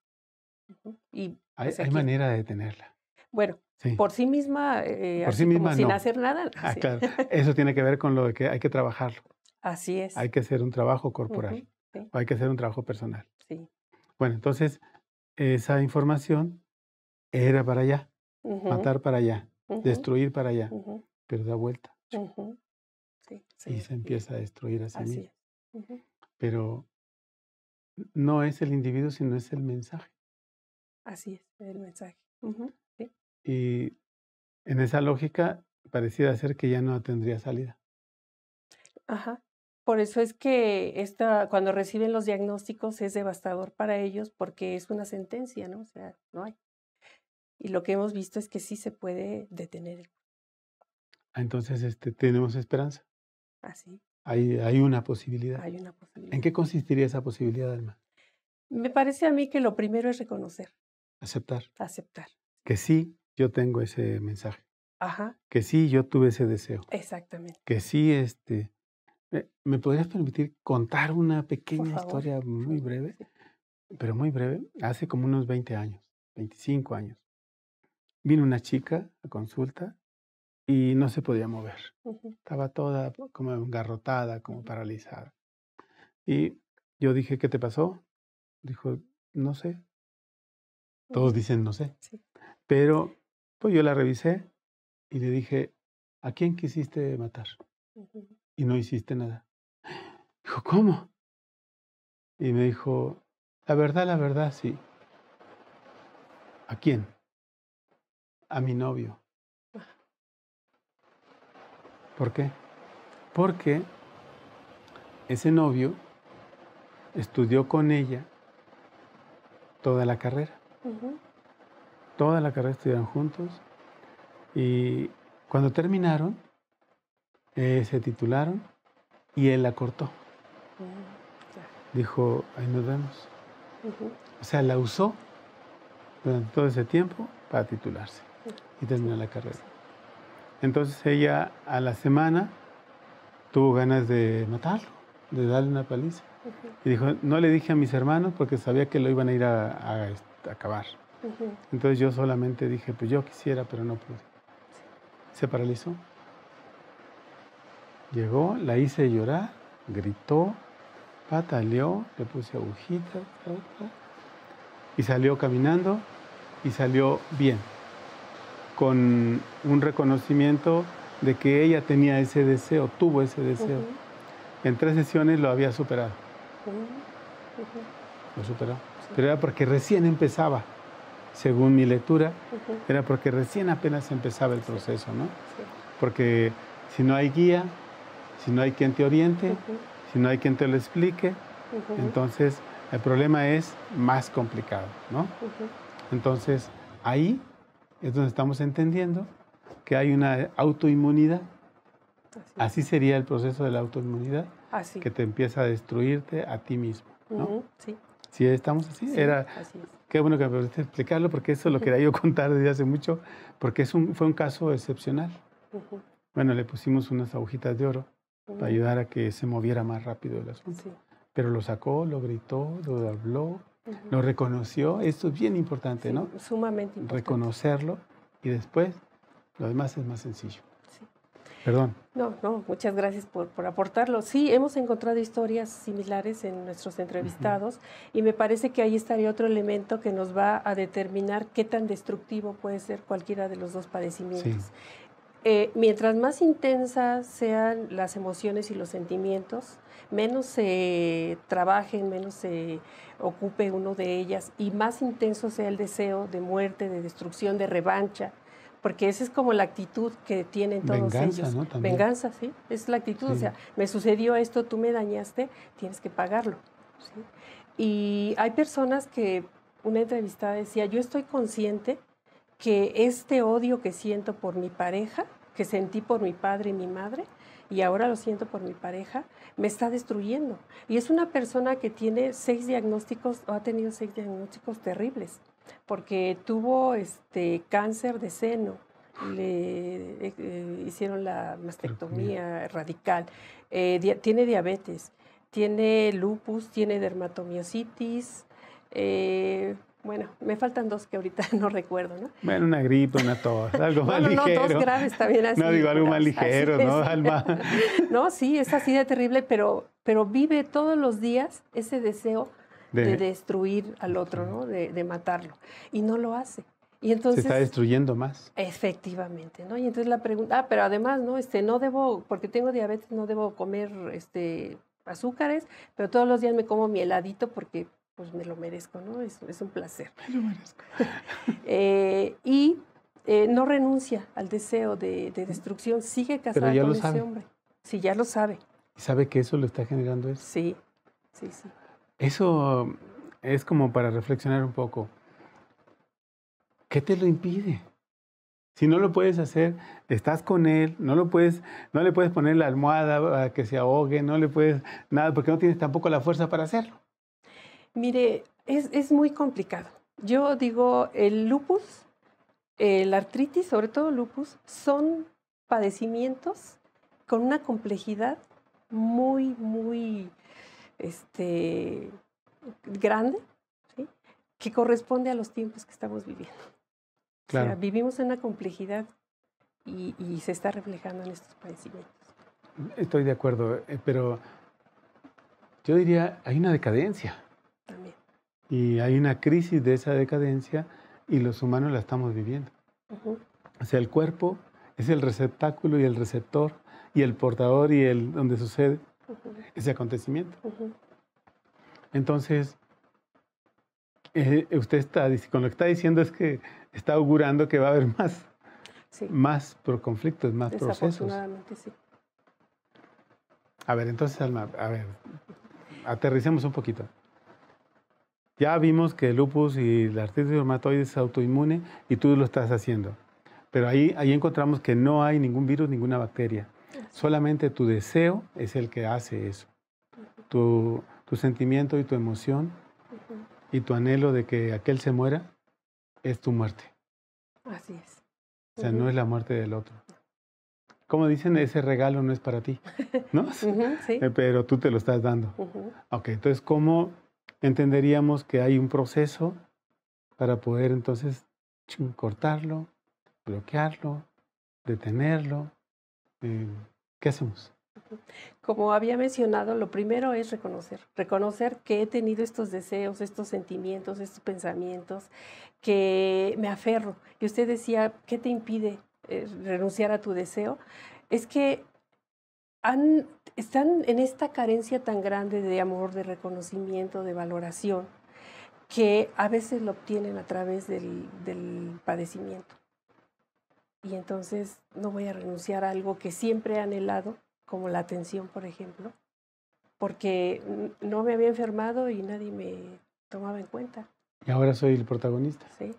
Y Hay manera de detenerla. Bueno, sí. Por sí misma, por sí misma como sin hacer nada. Sí. Claro. Eso tiene que ver con lo de que hay que trabajarlo. Así es. Hay que hacer un trabajo corporal. Sí. O hay que hacer un trabajo personal. Sí. Bueno, entonces, esa información era para allá. Matar para allá. Destruir para allá. Pero da vuelta. Sí, y se empieza a destruir a sí mismo. Es. Pero no es el individuo, sino es el mensaje. Así es, el mensaje. Sí. Y en esa lógica pareciera ser que ya no tendría salida. Ajá. Por eso es que cuando reciben los diagnósticos es devastador para ellos porque es una sentencia, ¿no? O sea, no hay. Y lo que hemos visto es que sí se puede detener. Entonces, tenemos esperanza. Así. Hay una posibilidad. Hay una posibilidad. ¿En qué consistiría esa posibilidad, Alma? Me parece a mí que lo primero es reconocer. Aceptar. Aceptar. Que sí, yo tengo ese mensaje. Ajá. Que sí, yo tuve ese deseo. Exactamente. Que sí, ¿me podrías permitir contar una pequeña historia muy breve? Sí. Pero muy breve. Hace como unos 20 años, 25 años. Vino una chica a consulta y no se podía mover. Estaba toda como engarrotada, como paralizada. Y yo dije, ¿qué te pasó? Dijo, no sé. Todos dicen, no sé. Sí. Pero pues yo la revisé y le dije, ¿a quién quisiste matar? Y no hiciste nada. Dijo, ¿cómo? Y me dijo, la verdad, sí. ¿A quién? A mi novio. ¿Por qué? Porque ese novio estudió con ella toda la carrera. Toda la carrera estudiaron juntos. Y cuando terminaron, se titularon y él la cortó. Dijo, ahí nos vemos. O sea, la usó durante todo ese tiempo para titularse y terminar la carrera. Entonces ella a la semana tuvo ganas de matarlo, de darle una paliza. Y dijo, no le dije a mis hermanos porque sabía que lo iban a ir a acabar. Entonces yo solamente dije, pues yo quisiera, pero no pude. Se paralizó. Llegó, la hice llorar, gritó, pataleó, le puse agujitas, y salió caminando y salió bien, con un reconocimiento de que ella tenía ese deseo, tuvo ese deseo. En 3 sesiones lo había superado. Lo superó. Pero era porque recién empezaba, según mi lectura, era porque recién apenas empezaba el proceso, ¿no? Porque si no hay guía, si no hay quien te oriente, si no hay quien te lo explique, entonces el problema es más complicado, ¿no? Entonces, ahí es donde estamos entendiendo que hay una autoinmunidad. Así sería el proceso de la autoinmunidad, Así. que te empieza a destruirte a ti mismo, ¿no? Sí. ¿Sí estamos así? Sí, así es. Qué bueno que me pudiste explicarlo, porque eso lo quería yo contar desde hace mucho, porque fue un caso excepcional. Bueno, le pusimos unas agujitas de oro para ayudar a que se moviera más rápido el asunto. Sí. Pero lo sacó, lo gritó, lo habló, lo reconoció. Esto es bien importante, Sí, ¿no? sumamente importante. Reconocerlo y después lo demás es más sencillo. Sí. Perdón. No, muchas gracias por aportarlo. Sí, hemos encontrado historias similares en nuestros entrevistados y me parece que ahí estaría otro elemento que nos va a determinar qué tan destructivo puede ser cualquiera de los dos padecimientos. Sí. Mientras más intensas sean las emociones y los sentimientos, menos se trabajen, menos se ocupe uno de ellas y más intenso sea el deseo de muerte, de destrucción, de revancha, porque esa es como la actitud que tienen todos ellos. ¿No? También. Venganza, sí, es la actitud. Sí. O sea, me sucedió esto, tú me dañaste, tienes que pagarlo. ¿Sí? Y hay personas que, una entrevistada decía, yo estoy consciente que este odio que siento por mi pareja, que sentí por mi padre y mi madre, y ahora lo siento por mi pareja, me está destruyendo. Y es una persona que tiene 6 diagnósticos, o ha tenido 6 diagnósticos terribles, porque tuvo cáncer de seno, le hicieron la mastectomía radical, tiene diabetes, tiene lupus, tiene dermatomiositis, bueno, me faltan 2 que ahorita no recuerdo, ¿no? Bueno, una gripe, una tos, algo más ligero. No, 2 graves también así. No, digo algo más ligero, ¿no, Alma? No, sí, es así de terrible, pero vive todos los días ese deseo de destruir al otro, ¿no? De matarlo. Y no lo hace. Y entonces, se está destruyendo más. Efectivamente, ¿no? Y entonces la pregunta, pero además, ¿no? No debo, porque tengo diabetes, no debo comer azúcares, pero todos los días me como mi heladito porque pues me lo merezco, ¿no? Es un placer. Me lo merezco. No renuncia al deseo de destrucción, sigue casada con ese hombre. Sí, ya lo sabe. ¿Y sabe que eso lo está generando eso? Sí. Eso es como para reflexionar un poco. ¿Qué te lo impide? Si no lo puedes hacer, estás con él, no le puedes poner la almohada para que se ahogue, no le puedes nada, porque no tienes tampoco la fuerza para hacerlo. Mire, es muy complicado. Yo digo, el lupus, la artritis, sobre todo lupus, son padecimientos con una complejidad muy, muy grande, ¿sí? Que corresponde a los tiempos que estamos viviendo. Claro. O sea, vivimos en una complejidad y se está reflejando en estos padecimientos. Estoy de acuerdo, pero yo diría, hay una decadencia. También. Y hay una crisis de esa decadencia y los humanos la estamos viviendo. O sea, el cuerpo es el receptáculo y el receptor y el portador y donde sucede ese acontecimiento. Entonces, usted con lo que está diciendo es que está augurando que va a haber más conflictos, más procesos. Desafortunadamente, sí. A ver, entonces, Alma, aterricemos un poquito. Ya vimos que el lupus y la artritis reumatoide es autoinmune y tú lo estás haciendo. Pero ahí encontramos que no hay ningún virus, ninguna bacteria. Solamente tu deseo es el que hace eso. Tu sentimiento y tu emoción y tu anhelo de que aquel se muera es tu muerte. Así es. O sea, no es la muerte del otro. Como dicen, ese regalo no es para ti, ¿no? Sí. Pero tú te lo estás dando. Ok, entonces, ¿cómo entenderíamos que hay un proceso para poder entonces cortarlo, bloquearlo, detenerlo? ¿Qué hacemos? Como había mencionado, lo primero es reconocer que he tenido estos deseos, estos sentimientos, estos pensamientos, que me aferro. Y usted decía, ¿qué te impide renunciar a tu deseo? Es que están en esta carencia tan grande de amor, de reconocimiento, de valoración, que a veces lo obtienen a través del padecimiento. Y entonces no voy a renunciar a algo que siempre he anhelado, como la atención, por ejemplo, porque no me había enfermado y nadie me tomaba en cuenta. Y ahora soy el protagonista. Sí.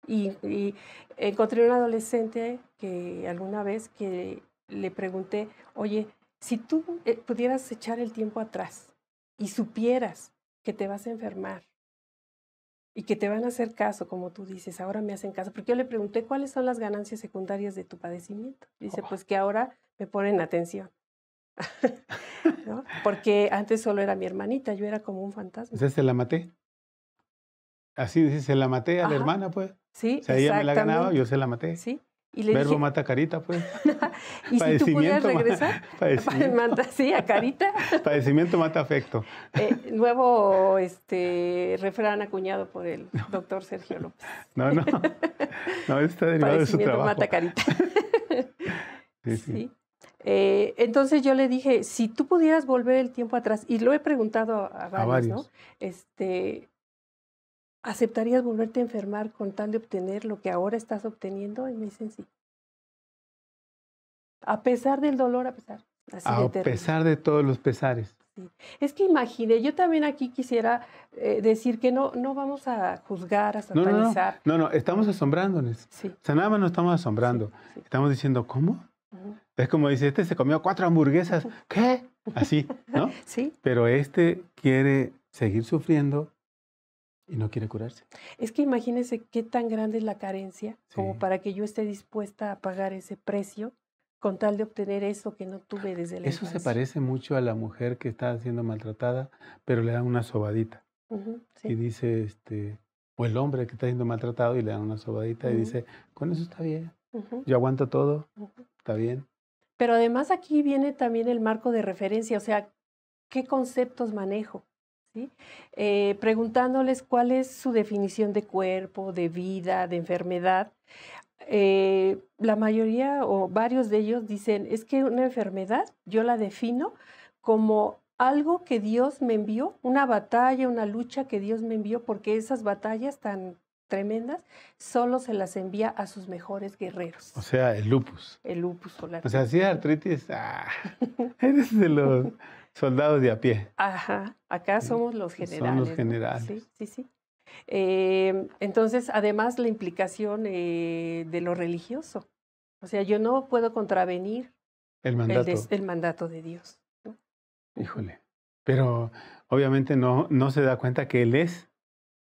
Y encontré un adolescente que alguna vez que le pregunté, oye, si tú pudieras echar el tiempo atrás y supieras que te vas a enfermar y que te van a hacer caso, como tú dices, ahora me hacen caso, porque yo le pregunté cuáles son las ganancias secundarias de tu padecimiento. Dice, pues que ahora me ponen atención. ¿No? Porque antes solo era mi hermanita, yo era como un fantasma. O sea, se la maté. Así dice, se la maté a la hermana, pues. Sí, o sea, ella me la ganaba, yo se la maté. Sí. Y le Verbo dije, mata carita, pues. ¿y si tú pudieras regresar? Padecimiento. Sí, a carita. Padecimiento mata afecto. Nuevo refrán acuñado por el doctor Sergio López. No, está derivado de su trabajo. Mata carita. Sí. Sí. Entonces yo le dije, si tú pudieras volver el tiempo atrás, y lo he preguntado a varios, ¿no? ¿Aceptarías volverte a enfermar con tal de obtener lo que ahora estás obteniendo? Y me dicen sí. A pesar del dolor, a pesar de todos los pesares. Sí. Es que imagine, yo también aquí quisiera decir que no vamos a juzgar, a satanizar. No, estamos asombrándonos. Sí. O sea, nada más nos estamos asombrando. Sí. Estamos diciendo, ¿cómo? Es como dice, se comió 4 hamburguesas. ¿Qué? Así, ¿no? Sí. Pero quiere seguir sufriendo y no quiere curarse. Es que imagínese qué tan grande es la carencia como para que yo esté dispuesta a pagar ese precio con tal de obtener eso que no tuve desde la infancia. Eso se parece mucho a la mujer que está siendo maltratada, pero le dan una sobadita. Sí. Y dice, o el hombre que está siendo maltratado y le dan una sobadita y dice, con eso está bien, yo aguanto todo, está bien. Pero además aquí viene también el marco de referencia, o sea, ¿qué conceptos manejo? ¿Sí? Preguntándoles cuál es su definición de cuerpo, de vida, de enfermedad. La mayoría o varios de ellos dicen, es que una enfermedad yo la defino como algo que Dios me envió, una batalla, una lucha que Dios me envió, porque esas batallas tan tremendas solo se las envía a sus mejores guerreros. O sea, el lupus. El lupus o la artritis. O sea, si es artritis, eres de los soldados de a pie. Ajá, acá somos los generales. Son los generales. ¿No? Sí. Entonces, además, la implicación de lo religioso. O sea, yo no puedo contravenir el mandato de Dios, ¿no? Híjole. Pero obviamente no se da cuenta que Él es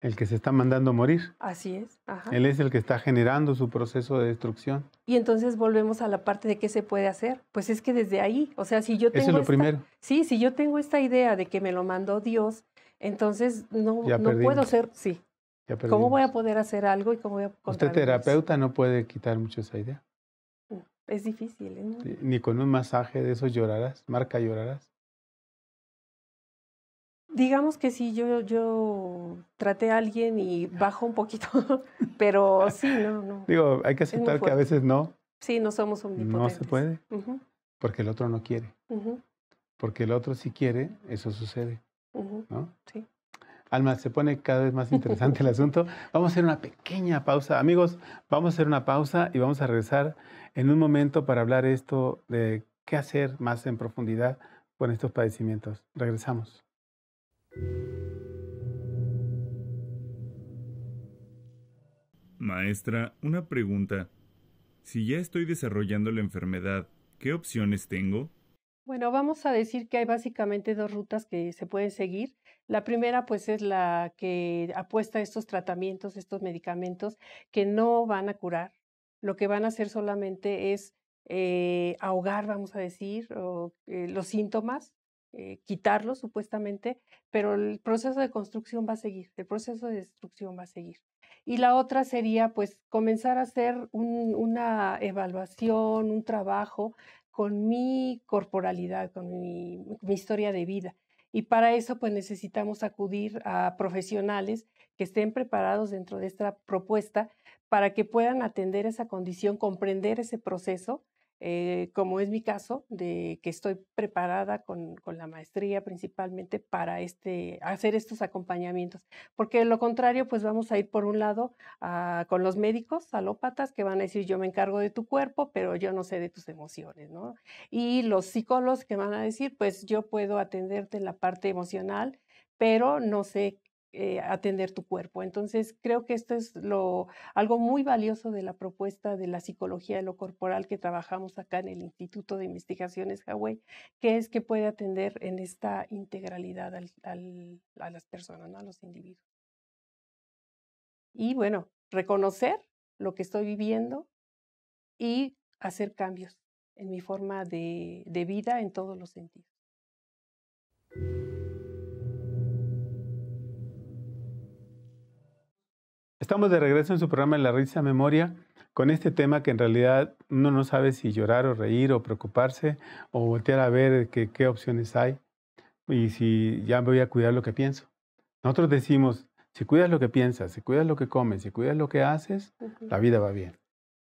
el que se está mandando morir. Así es. Ajá. Él es el que está generando su proceso de destrucción. Y entonces volvemos a la parte de qué se puede hacer. Pues es que desde ahí, o sea, si yo tengo eso es lo primero. Sí, si yo tengo esta idea de que me lo mandó Dios, entonces no puedo ser, sí. ¿Cómo voy a poder hacer algo y cómo voy a Usted terapeuta no puede quitar mucho esa idea. Es difícil, ¿no? Ni con un masaje de esos llorarás, llorarás. Digamos que sí, yo traté a alguien y bajo un poquito, pero sí, no. Digo, hay que aceptar que a veces no. Sí, no somos omnipotentes. No se puede, porque el otro no quiere. Porque el otro sí quiere, eso sucede, ¿no? Sí. Alma, se pone cada vez más interesante el asunto. Vamos a hacer una pequeña pausa. Amigos, vamos a hacer una pausa y vamos a regresar en un momento para hablar esto de qué hacer más en profundidad con estos padecimientos. Regresamos. Maestra, una pregunta. Si ya estoy desarrollando la enfermedad, ¿qué opciones tengo? Bueno, vamos a decir que hay básicamente 2 rutas que se pueden seguir. La primera, pues, es la que apuesta a estos tratamientos, estos medicamentos que no van a curar. Lo que van a hacer solamente es ahogar, vamos a decir, los síntomas, quitarlos supuestamente, pero el proceso de construcción va a seguir, el proceso de destrucción va a seguir. Y la otra sería, pues, comenzar a hacer una evaluación, un trabajo con mi corporalidad, con mi historia de vida. Y para eso, pues, necesitamos acudir a profesionales que estén preparados dentro de esta propuesta para que puedan atender esa condición, comprender ese proceso, como es mi caso, de que estoy preparada con la maestría principalmente para hacer estos acompañamientos. Porque de lo contrario, pues vamos a ir por un lado con los médicos alópatas que van a decir, yo me encargo de tu cuerpo, pero yo no sé de tus emociones, ¿no? Y los psicólogos que van a decir, pues yo puedo atenderte en la parte emocional, pero no sé atender tu cuerpo. Entonces, creo que esto es algo muy valioso de la propuesta de la psicología de lo corporal que trabajamos acá en el Instituto de Investigaciones Hawái, que es que puede atender en esta integralidad a las personas, ¿no? A los individuos. Y bueno, reconocer lo que estoy viviendo y hacer cambios en mi forma de vida en todos los sentidos. Estamos de regreso en su programa La Risa Memoria con este tema que en realidad uno no sabe si llorar o reír o preocuparse o voltear a ver qué opciones hay y si ya me voy a cuidar lo que pienso. Nosotros decimos, si cuidas lo que piensas, si cuidas lo que comes, si cuidas lo que haces, la vida va bien.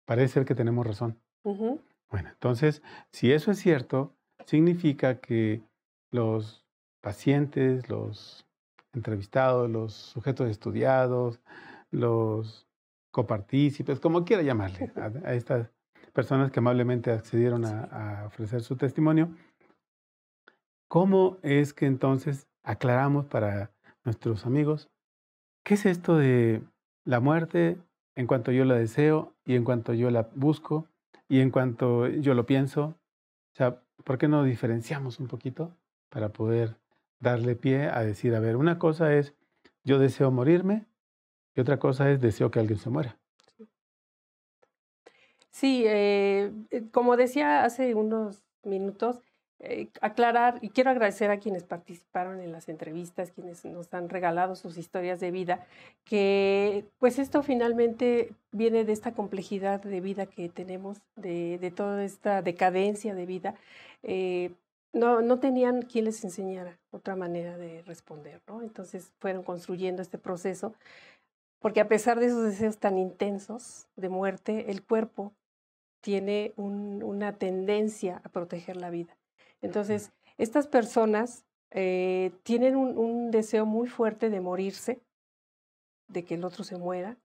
Parece ser que tenemos razón. Bueno, entonces, si eso es cierto, significa que los pacientes, los entrevistados, los sujetos estudiados, los copartícipes, como quiera llamarle, a estas personas que amablemente accedieron a ofrecer su testimonio, ¿cómo es que entonces aclaramos para nuestros amigos qué es esto de la muerte en cuanto yo la deseo y en cuanto yo la busco y en cuanto yo lo pienso? O sea, ¿por qué no diferenciamos un poquito para poder darle pie a decir, a ver, una cosa es yo deseo morirme y otra cosa es deseo que alguien se muera? Sí, como decía hace unos minutos, aclarar, y quiero agradecer a quienes participaron en las entrevistas, quienes nos han regalado sus historias de vida, que pues esto finalmente viene de esta complejidad de vida que tenemos, de toda esta decadencia de vida. No tenían quien les enseñara otra manera de responder, ¿no? Entonces fueron construyendo este proceso, porque a pesar de esos deseos tan intensos de muerte, el cuerpo tiene una tendencia a proteger la vida. Entonces, estas personas tienen un deseo muy fuerte de morirse, de que el otro se muera.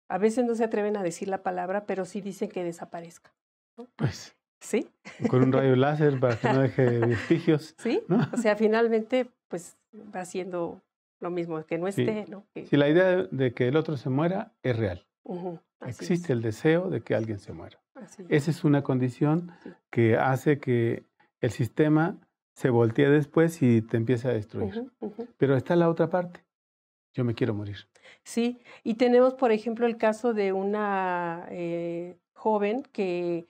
A veces no se atreven a decir la palabra, pero sí dicen que desaparezca, ¿no? Pues, ¿sí? Con un rayo láser para que no deje vestigios. Sí, ¿no? O sea, finalmente, pues va haciendo lo mismo, que no esté, Sí. ¿no? Sí, la idea de que el otro se muera es real. Existe el deseo de que alguien se muera. Esa es una condición que hace que el sistema se voltee después y te empiece a destruir. Pero está la otra parte. Yo me quiero morir. Sí, y tenemos, por ejemplo, el caso de una joven que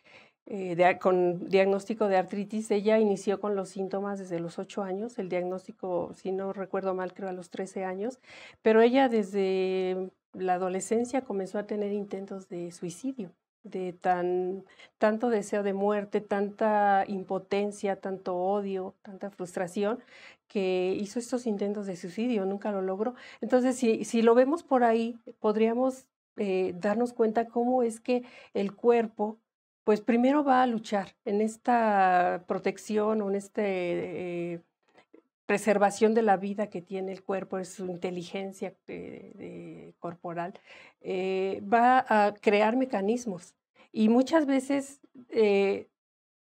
con diagnóstico de artritis. Ella inició con los síntomas desde los 8 años, el diagnóstico, si no recuerdo mal, creo a los 13 años, pero ella desde la adolescencia comenzó a tener intentos de suicidio, de tanto deseo de muerte, tanta impotencia, tanto odio, tanta frustración, que hizo estos intentos de suicidio, nunca lo logró. Entonces, si lo vemos por ahí, podríamos darnos cuenta cómo es que el cuerpo, pues primero va a luchar en esta protección o en esta preservación de la vida que tiene el cuerpo, es su inteligencia corporal, va a crear mecanismos. Y muchas veces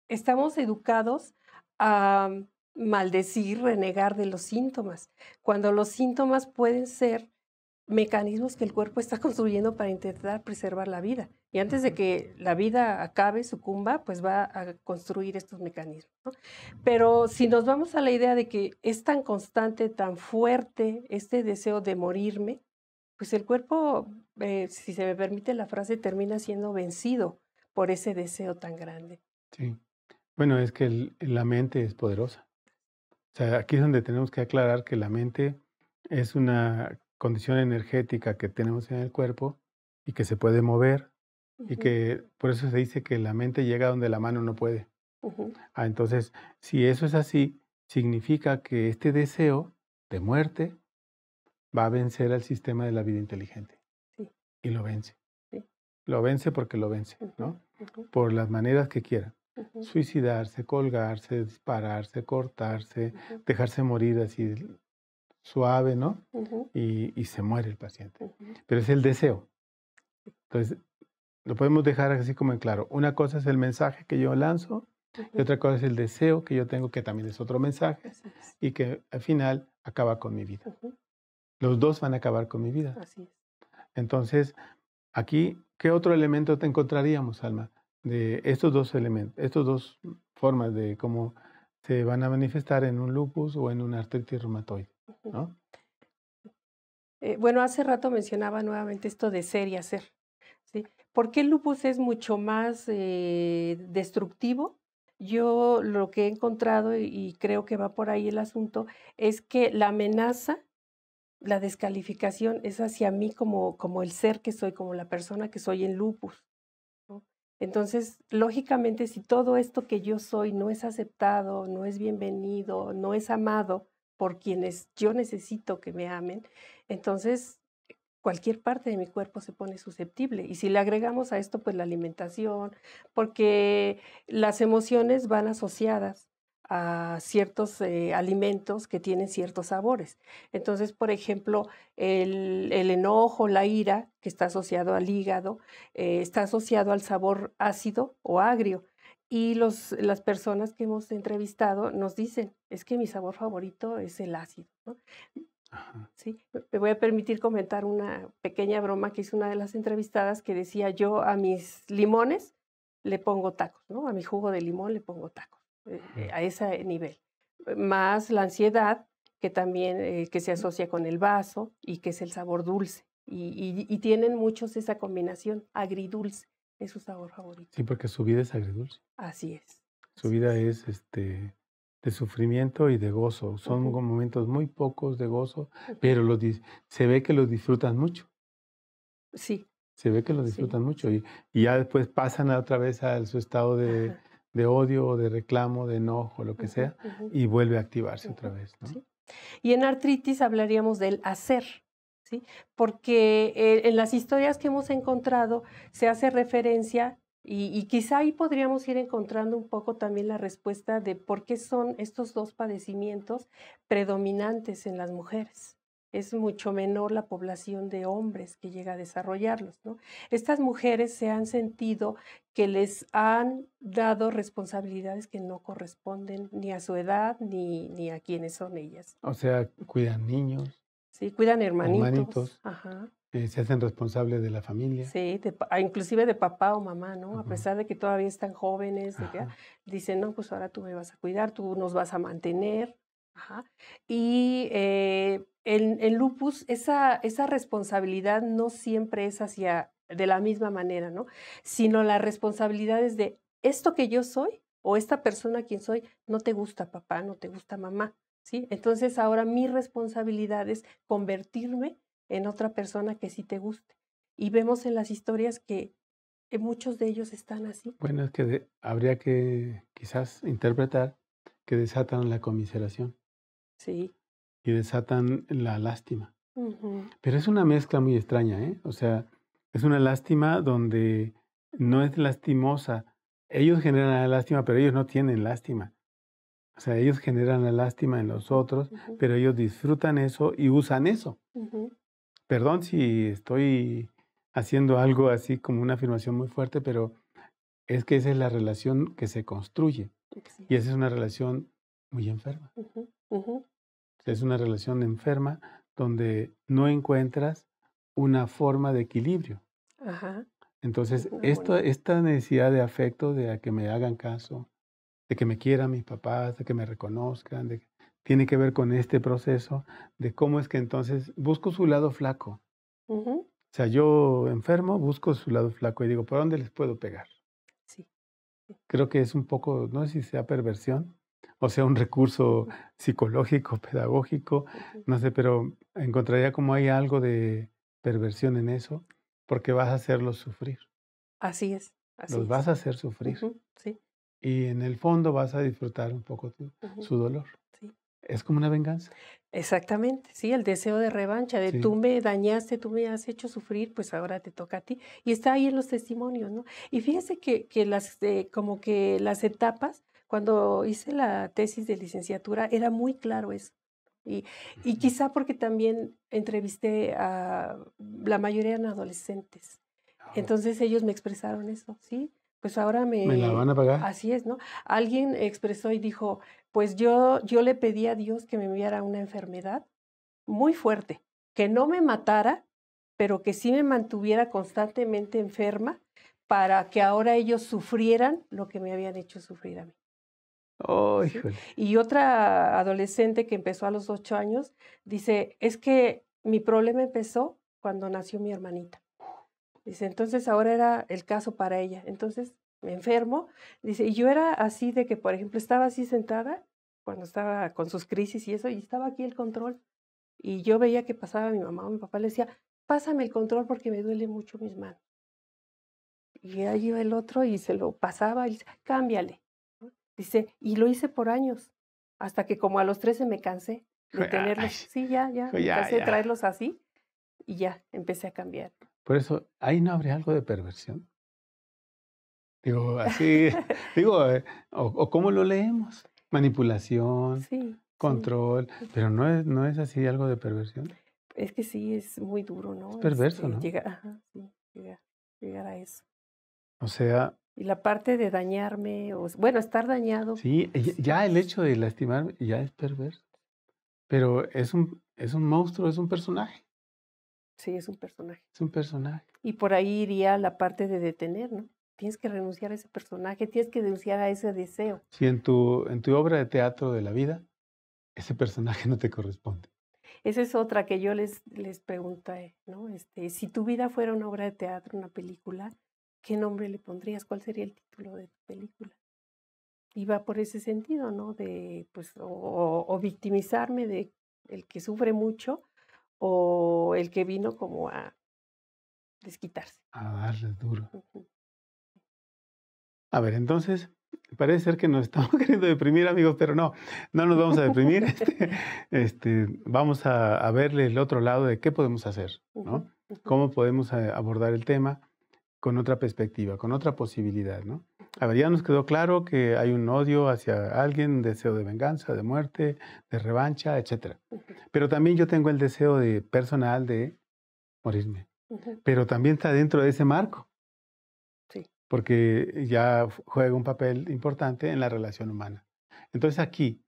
estamos educados a maldecir, renegar de los síntomas, cuando los síntomas pueden ser mecanismos que el cuerpo está construyendo para intentar preservar la vida. Y antes de que la vida acabe, sucumba, pues va a construir estos mecanismos, ¿no? Pero si nos vamos a la idea de que es tan constante, tan fuerte este deseo de morirme, pues el cuerpo, si se me permite la frase, termina siendo vencido por ese deseo tan grande. Sí. Bueno, es que la mente es poderosa. O sea, aquí es donde tenemos que aclarar que la mente es una condición energética que tenemos en el cuerpo y que se puede mover y que por eso se dice que la mente llega donde la mano no puede. Entonces, si eso es así, significa que este deseo de muerte va a vencer al sistema de la vida inteligente. Y lo vence. Lo vence porque lo vence, ¿no? Por las maneras que quiera. Suicidarse, colgarse, dispararse, cortarse, dejarse morir así suave, ¿no? Y se muere el paciente. Pero es el deseo. Entonces, lo podemos dejar así como en claro. Una cosa es el mensaje que yo lanzo y otra cosa es el deseo que yo tengo, que también es otro mensaje y que al final acaba con mi vida. Los dos van a acabar con mi vida. Así es. Entonces, aquí, ¿qué otro elemento te encontraríamos, Alma? De estos dos elementos, estas dos formas de cómo se van a manifestar en un lupus o en una artritis reumatoide, ¿no? Bueno, hace rato mencionaba nuevamente esto de ser y hacer, ¿sí? ¿Por qué el lupus es mucho más destructivo? Yo lo que he encontrado, y creo que va por ahí el asunto, es que la amenaza, la descalificación es hacia mí como el ser que soy, como la persona que soy en lupus, ¿no? Entonces, lógicamente, si todo esto que yo soy no es aceptado, no es bienvenido, no es amado por quienes yo necesito que me amen, entonces cualquier parte de mi cuerpo se pone susceptible. Y si le agregamos a esto, pues la alimentación, porque las emociones van asociadas a ciertos alimentos que tienen ciertos sabores. Entonces, por ejemplo, el enojo, la ira, que está asociado al hígado, está asociado al sabor ácido o agrio. Y las personas que hemos entrevistado nos dicen, es que mi sabor favorito es el ácido, ¿no? Ajá. Sí, me voy a permitir comentar una pequeña broma que hizo una de las entrevistadas que decía, yo a mis limones le pongo tacos, ¿no? A mi jugo de limón le pongo tacos, a ese nivel. Más la ansiedad, que también que se asocia con el vaso y que es el sabor dulce. Y tienen muchos esa combinación, agridulce, es su sabor favorito. Sí, porque su vida es agridulce. Así es. Su vida es de sufrimiento y de gozo. Son momentos muy pocos de gozo, pero se ve que los disfrutan mucho. Sí. Se ve que los disfrutan mucho y ya después pasan otra vez a su estado de odio o de reclamo, de enojo, lo que sea, y vuelve a activarse otra vez, ¿no? Sí. Y en artritis hablaríamos del hacer, ¿sí? Porque en las historias que hemos encontrado se hace referencia y quizá ahí podríamos ir encontrando un poco también la respuesta de por qué son estos dos padecimientos predominantes en las mujeres. Es mucho menor la población de hombres que llega a desarrollarlos, ¿no? Estas mujeres se han sentido que les han dado responsabilidades que no corresponden ni a su edad ni a quienes son ellas. O sea, cuidan niños. Sí, cuidan hermanitos. Ajá. Se hacen responsables de la familia. Sí, inclusive de papá o mamá, ¿no? A pesar de que todavía están jóvenes, dicen, no, pues ahora tú me vas a cuidar, tú nos vas a mantener. Ajá. Y en lupus esa responsabilidad no siempre es de la misma manera, ¿no? Sino la responsabilidad es de esto que yo soy o esta persona quien soy, no te gusta papá, no te gusta mamá, ¿sí? Entonces ahora mi responsabilidad es convertirme en otra persona que sí te guste. Y vemos en las historias que muchos de ellos están así. Bueno, es que habría que quizás interpretar que desatan la conmiseración. Sí. Y desatan la lástima. Pero es una mezcla muy extraña, ¿eh? O sea, es una lástima donde no es lastimosa. Ellos generan la lástima, pero ellos no tienen lástima. O sea, ellos generan la lástima en los otros, pero ellos disfrutan eso y usan eso. Perdón si estoy haciendo algo así como una afirmación muy fuerte, pero es que esa es la relación que se construye. Sí. Y esa es una relación muy enferma. Es una relación enferma donde no encuentras una forma de equilibrio. Entonces, esta necesidad de afecto, de que me hagan caso, de que me quieran mis papás, de que me reconozcan, tiene que ver con este proceso de cómo es que entonces busco su lado flaco. O sea, yo enfermo, busco su lado flaco y digo, ¿por dónde les puedo pegar? Sí. Creo que es un poco, no sé si sea perversión, o sea, un recurso psicológico, pedagógico, no sé, pero encontraría como hay algo de perversión en eso, porque vas a hacerlos sufrir. Así es. Los vas a hacer sufrir. Sí. Y en el fondo vas a disfrutar un poco su dolor. Sí. Es como una venganza. Exactamente, sí, el deseo de revancha, de tú me dañaste, tú me has hecho sufrir, pues ahora te toca a ti. Y está ahí en los testimonios, ¿no? Y fíjese que como que las etapas, cuando hice la tesis de licenciatura, era muy claro eso. Y quizá porque también entrevisté a la mayoría eran adolescentes. Entonces ellos me expresaron eso, ¿sí? Pues ahora me la van a pagar. Así es, ¿no? Alguien expresó y dijo, pues yo le pedí a Dios que me enviara una enfermedad muy fuerte, que no me matara, pero que sí me mantuviera constantemente enferma para que ahora ellos sufrieran lo que me habían hecho sufrir a mí. Oh, ¿Sí? híjole. Y otra adolescente que empezó a los 8 años dice, es que mi problema empezó cuando nació mi hermanita. Dice, entonces ahora era el caso para ella. Entonces me enfermo. Dice, y yo era así de que, por ejemplo, estaba así sentada cuando estaba con sus crisis y eso, y estaba aquí el control. Y yo veía que pasaba mi mamá o mi papá, le decía, pásame el control porque me duele mucho mis manos. Y ahí iba el otro y se lo pasaba y dice, cámbiale. Dice, y lo hice por años, hasta que como a los 13 me cansé de tenerlos. Ay, Sí, ya, me cansé de traerlos así y ya empecé a cambiar. Por eso, ¿ahí no habría algo de perversión? Digo, así, digo, o ¿cómo lo leemos? Manipulación, Sí, control, sí. pero no es así algo de perversión. Es que sí, es muy duro, ¿no? Es perverso, ¿no? Llegar a eso. O sea, Y la parte de dañarme, bueno, estar dañado. sí, ya el hecho de lastimarme ya es perverso. Pero es un monstruo, es un personaje. Sí, es un personaje. Es un personaje. Y por ahí iría la parte de detener, ¿no? Tienes que renunciar a ese personaje, tienes que renunciar a ese deseo. Si en tu obra de teatro de la vida, ese personaje no te corresponde. Esa es otra que yo les pregunté, ¿no? Si tu vida fuera una obra de teatro, una película, ¿qué nombre le pondrías? ¿Cuál sería el título de tu película? Y va por ese sentido, ¿no? De, pues, o victimizarme de el que sufre mucho o el que vino como a desquitarse. A darle duro. Ujú. A ver, entonces, parece ser que nos estamos queriendo deprimir, amigos, pero no nos vamos a deprimir. Vamos a verle el otro lado de qué podemos hacer, ¿no? Ujú, ujú. Cómo podemos abordar el tema con otra perspectiva, con otra posibilidad, ¿no? A ver, ya nos quedó claro que hay un odio hacia alguien, un deseo de venganza, de muerte, de revancha, etcétera. Ujú, Pero también yo tengo el deseo personal de morirme. ujú. Pero también está dentro de ese marco, Sí. porque ya juega un papel importante en la relación humana. Entonces aquí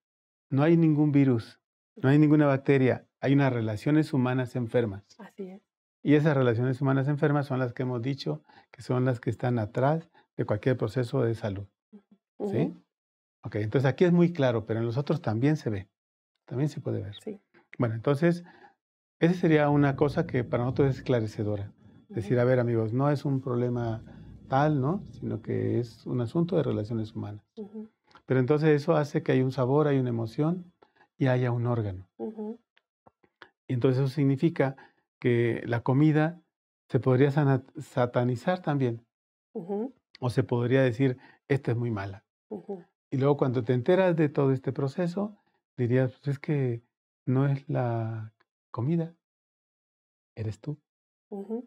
no hay ningún virus, no hay ninguna bacteria, hay unas relaciones humanas enfermas. Así es. Y esas relaciones humanas enfermas son las que hemos dicho que son las que están atrás de cualquier proceso de salud. ¿Sí? Ujú. Ok, entonces aquí es muy claro, pero en los otros también se ve, también se puede ver. Sí. Bueno, entonces, esa sería una cosa que para nosotros es esclarecedora. Decir, a ver, amigos, no es un problema tal, ¿no? Sino que es un asunto de relaciones humanas. Ujú, Pero entonces eso hace que haya un sabor, hay una emoción y haya un órgano. ujú. Y entonces eso significa que la comida se podría satanizar también. Ujú, O se podría decir, esta es muy mala. ujú, Y luego cuando te enteras de todo este proceso, dirías, pues es que no es la comida, eres tú. ujú.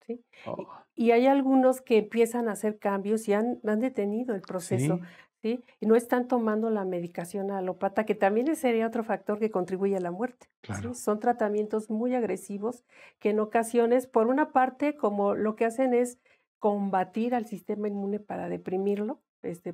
Sí. Oh, Y hay algunos que empiezan a hacer cambios y han detenido el proceso, sí, ¿sí? Y no están tomando la medicación alópata, que también sería otro factor que contribuye a la muerte, ¿sí? claro. Son tratamientos muy agresivos que en ocasiones, por una parte, como lo que hacen es combatir al sistema inmune para deprimirlo,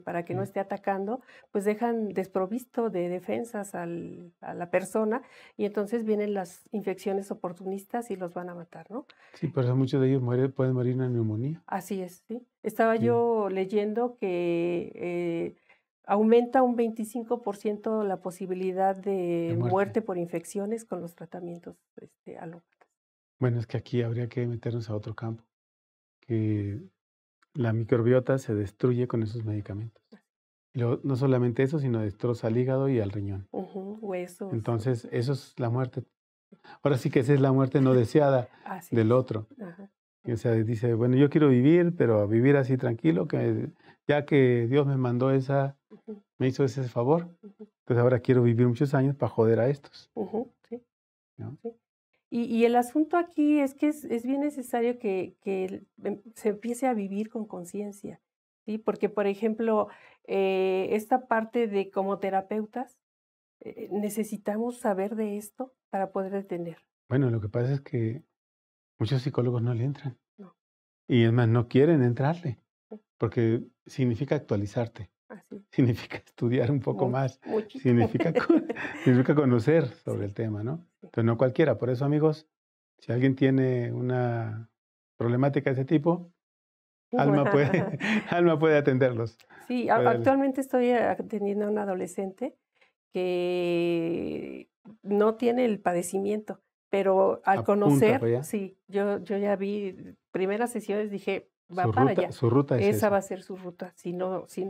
para que no Sí. esté atacando, pues dejan desprovisto de defensas a la persona y entonces vienen las infecciones oportunistas y los van a matar, ¿no? Sí, por eso muchos de ellos pueden morir de neumonía. Así es, sí. Estaba Sí. yo leyendo que aumenta un 25% la posibilidad De de muerte. muerte por infecciones con los tratamientos alópatas. Bueno, es que aquí habría que meternos a otro campo, que la microbiota se destruye con esos medicamentos. Y luego, no solamente eso, sino destroza al hígado y al riñón. Ujú, huesos. Entonces, eso es la muerte. Ahora sí que esa es la muerte no deseada Así del es. otro. Ajá. O sea, dice, bueno, yo quiero vivir, pero vivir así tranquilo, que ya que Dios me mandó Ujú, me hizo ese favor, ujú, pues ahora quiero vivir muchos años para joder a estos, ujú, sí, ¿no? sí. Y el asunto aquí es que es bien necesario que se empiece a vivir con conciencia, ¿sí? Porque, por ejemplo, esta parte de como terapeutas, necesitamos saber de esto para poder detener, Bueno, lo que pasa es que muchos psicólogos no le entran. ¿no? Y es más, no quieren entrarle, Sí, porque significa actualizarte. así es. significa estudiar un poco más, muchito. significa conocer sobre el tema, ¿no? Pero no cualquiera. Por eso, amigos, si alguien tiene una problemática de ese tipo, Alma puede atenderlos. Sí, Puede- actualmente estoy atendiendo a un adolescente que no tiene el padecimiento, pero al Apunta conocer, para allá. sí, yo ya vi primeras sesiones, dije, va para allá. Su ruta es Esa esa. va a ser su ruta, si no se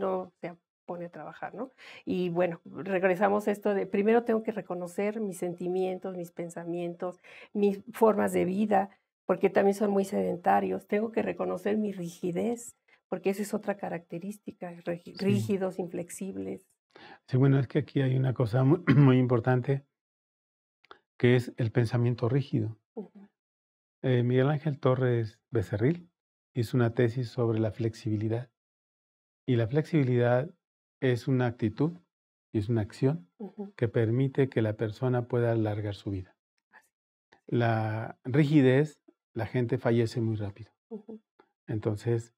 pone a trabajar, ¿no? Y bueno, regresamos a esto de, primero tengo que reconocer mis sentimientos, mis pensamientos, mis formas de vida, porque también son muy sedentarios. Tengo que reconocer mi rigidez, porque esa es otra característica, rígidos, inflexibles. Sí, bueno, es que aquí hay una cosa muy, muy importante, que es el pensamiento rígido. Ujú. Miguel Ángel Torres Becerril hizo una tesis sobre la flexibilidad. Y la flexibilidad es una actitud y es una acción Ujú. que permite que la persona pueda alargar su vida. La rigidez, la gente fallece muy rápido. Ujú. Entonces,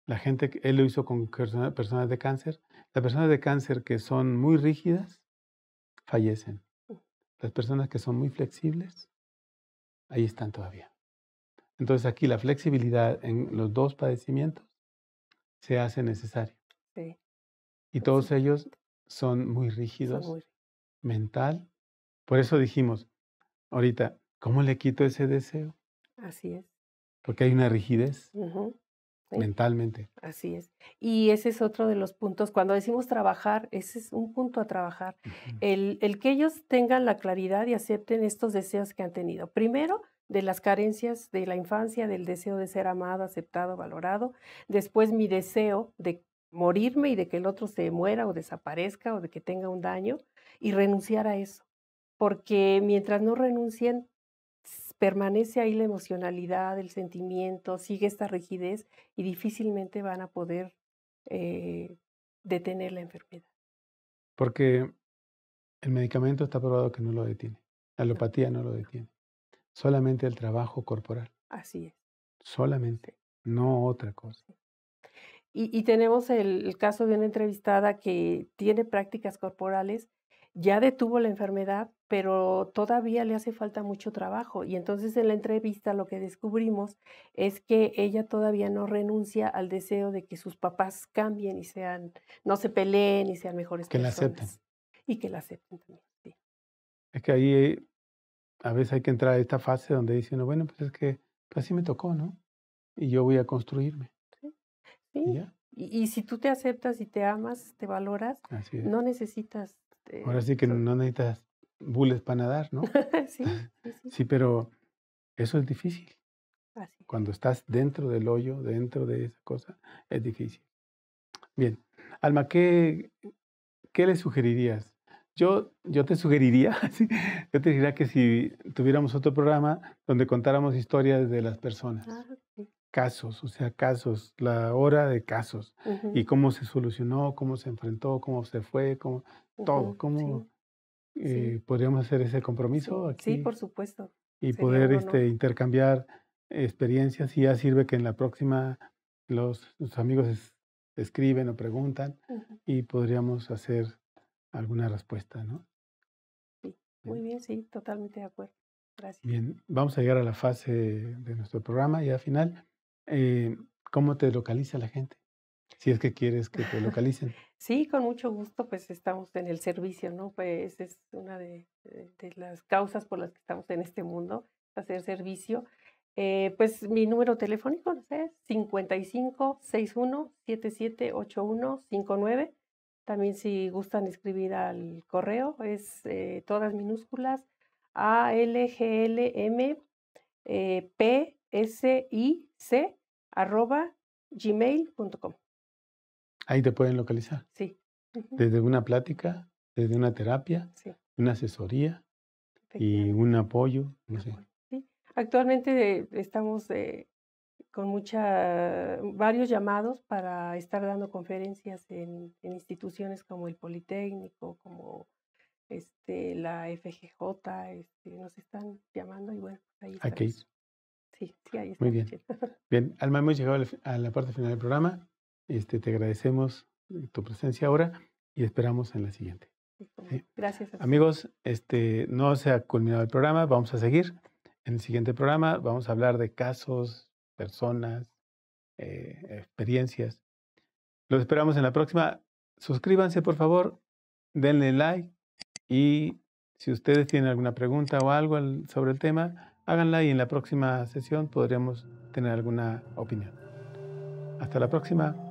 la gente, él lo hizo con personas de cáncer. Las personas de cáncer que son muy rígidas, fallecen. Las personas que son muy flexibles, ahí están todavía. Entonces, aquí la flexibilidad en los dos padecimientos se hace necesario. Sí, Y todos ellos son muy rígidos, son muy... mental. Por eso dijimos ahorita, ¿cómo le quito ese deseo? Así es. Porque hay una rigidez Ujú. Sí, mentalmente. así es. Y ese es otro de los puntos. Cuando decimos trabajar, ese es un punto a trabajar. Ujú. El que ellos tengan la claridad y acepten estos deseos que han tenido. Primero, de las carencias de la infancia, del deseo de ser amado, aceptado, valorado. Después, mi deseo de morirme y de que el otro se muera o desaparezca o de que tenga un daño y renunciar a eso. Porque mientras no renuncien, permanece ahí la emocionalidad, el sentimiento, sigue esta rigidez y difícilmente van a poder detener la enfermedad. Porque el medicamento está probado que no lo detiene. La alopatía no lo detiene. Solamente el trabajo corporal. Así es. Solamente. No otra cosa. Y tenemos el caso de una entrevistada que tiene prácticas corporales, ya detuvo la enfermedad, pero todavía le hace falta mucho trabajo. Y entonces en la entrevista lo que descubrimos es que ella todavía no renuncia al deseo de que sus papás cambien y no se peleen y sean mejores Que la personas. acepten. Y que la acepten también, sí. Es que ahí a veces hay que entrar a esta fase donde dice uno, bueno, pues es que pues así me tocó, ¿no? Y yo voy a construirme. Sí. ¿Y ya? Y si tú te aceptas y te amas, te valoras, Así es. no necesitas... Ahora sí que no necesitas bules para nadar, ¿no? Sí, sí, sí. Sí, pero eso es difícil. Así. Cuando estás dentro del hoyo, dentro de esa cosa, es difícil. Bien. Alma, ¿qué le sugerirías? Yo te sugeriría, sí, yo te diría que si tuviéramos otro programa donde contáramos historias de las personas, Sí. casos, o sea, casos, la hora de casos, Ujú, y cómo se solucionó, cómo se enfrentó, cómo se fue, todo, ujú, cómo sí, podríamos hacer ese compromiso sí, aquí por supuesto. y Sería poder un honor. intercambiar experiencias, y ya sirve que en la próxima los amigos escriben o preguntan Ujú, y podríamos hacer alguna respuesta, ¿no? sí, muy bien, sí, totalmente de acuerdo. Gracias. Bien, vamos a llegar a la fase de nuestro programa ya final. ¿Cómo te localiza la gente? Si es que quieres que te localicen. Sí, con mucho gusto, pues estamos en el servicio, ¿no? Pues es una de las causas por las que estamos en este mundo, hacer servicio. Pues mi número telefónico, no sé, 5561-778159. También si gustan escribir al correo, es todas minúsculas, ALGLMPSIC @gmail.com. Ahí te pueden localizar. Sí. Ujú. Desde una plática, desde una terapia, Sí, una asesoría y efectivamente. un apoyo, no sé. Sí. Actualmente estamos con varios llamados para estar dando conferencias en instituciones como el Politécnico, como la FGJ, nos están llamando y bueno, ahí Hay que ir. estamos. Sí, ahí Muy estamos. bien. Bien, Alma, hemos llegado a la parte final del programa. Te agradecemos tu presencia ahora y esperamos en la siguiente. ¿Sí? Gracias. Amigos, no se ha culminado el programa, vamos a seguir. En el siguiente programa vamos a hablar de casos, personas, experiencias. Los esperamos en la próxima. Suscríbanse, por favor, denle like y si ustedes tienen alguna pregunta o algo sobre el tema, háganla y en la próxima sesión podríamos tener alguna opinión. Hasta la próxima.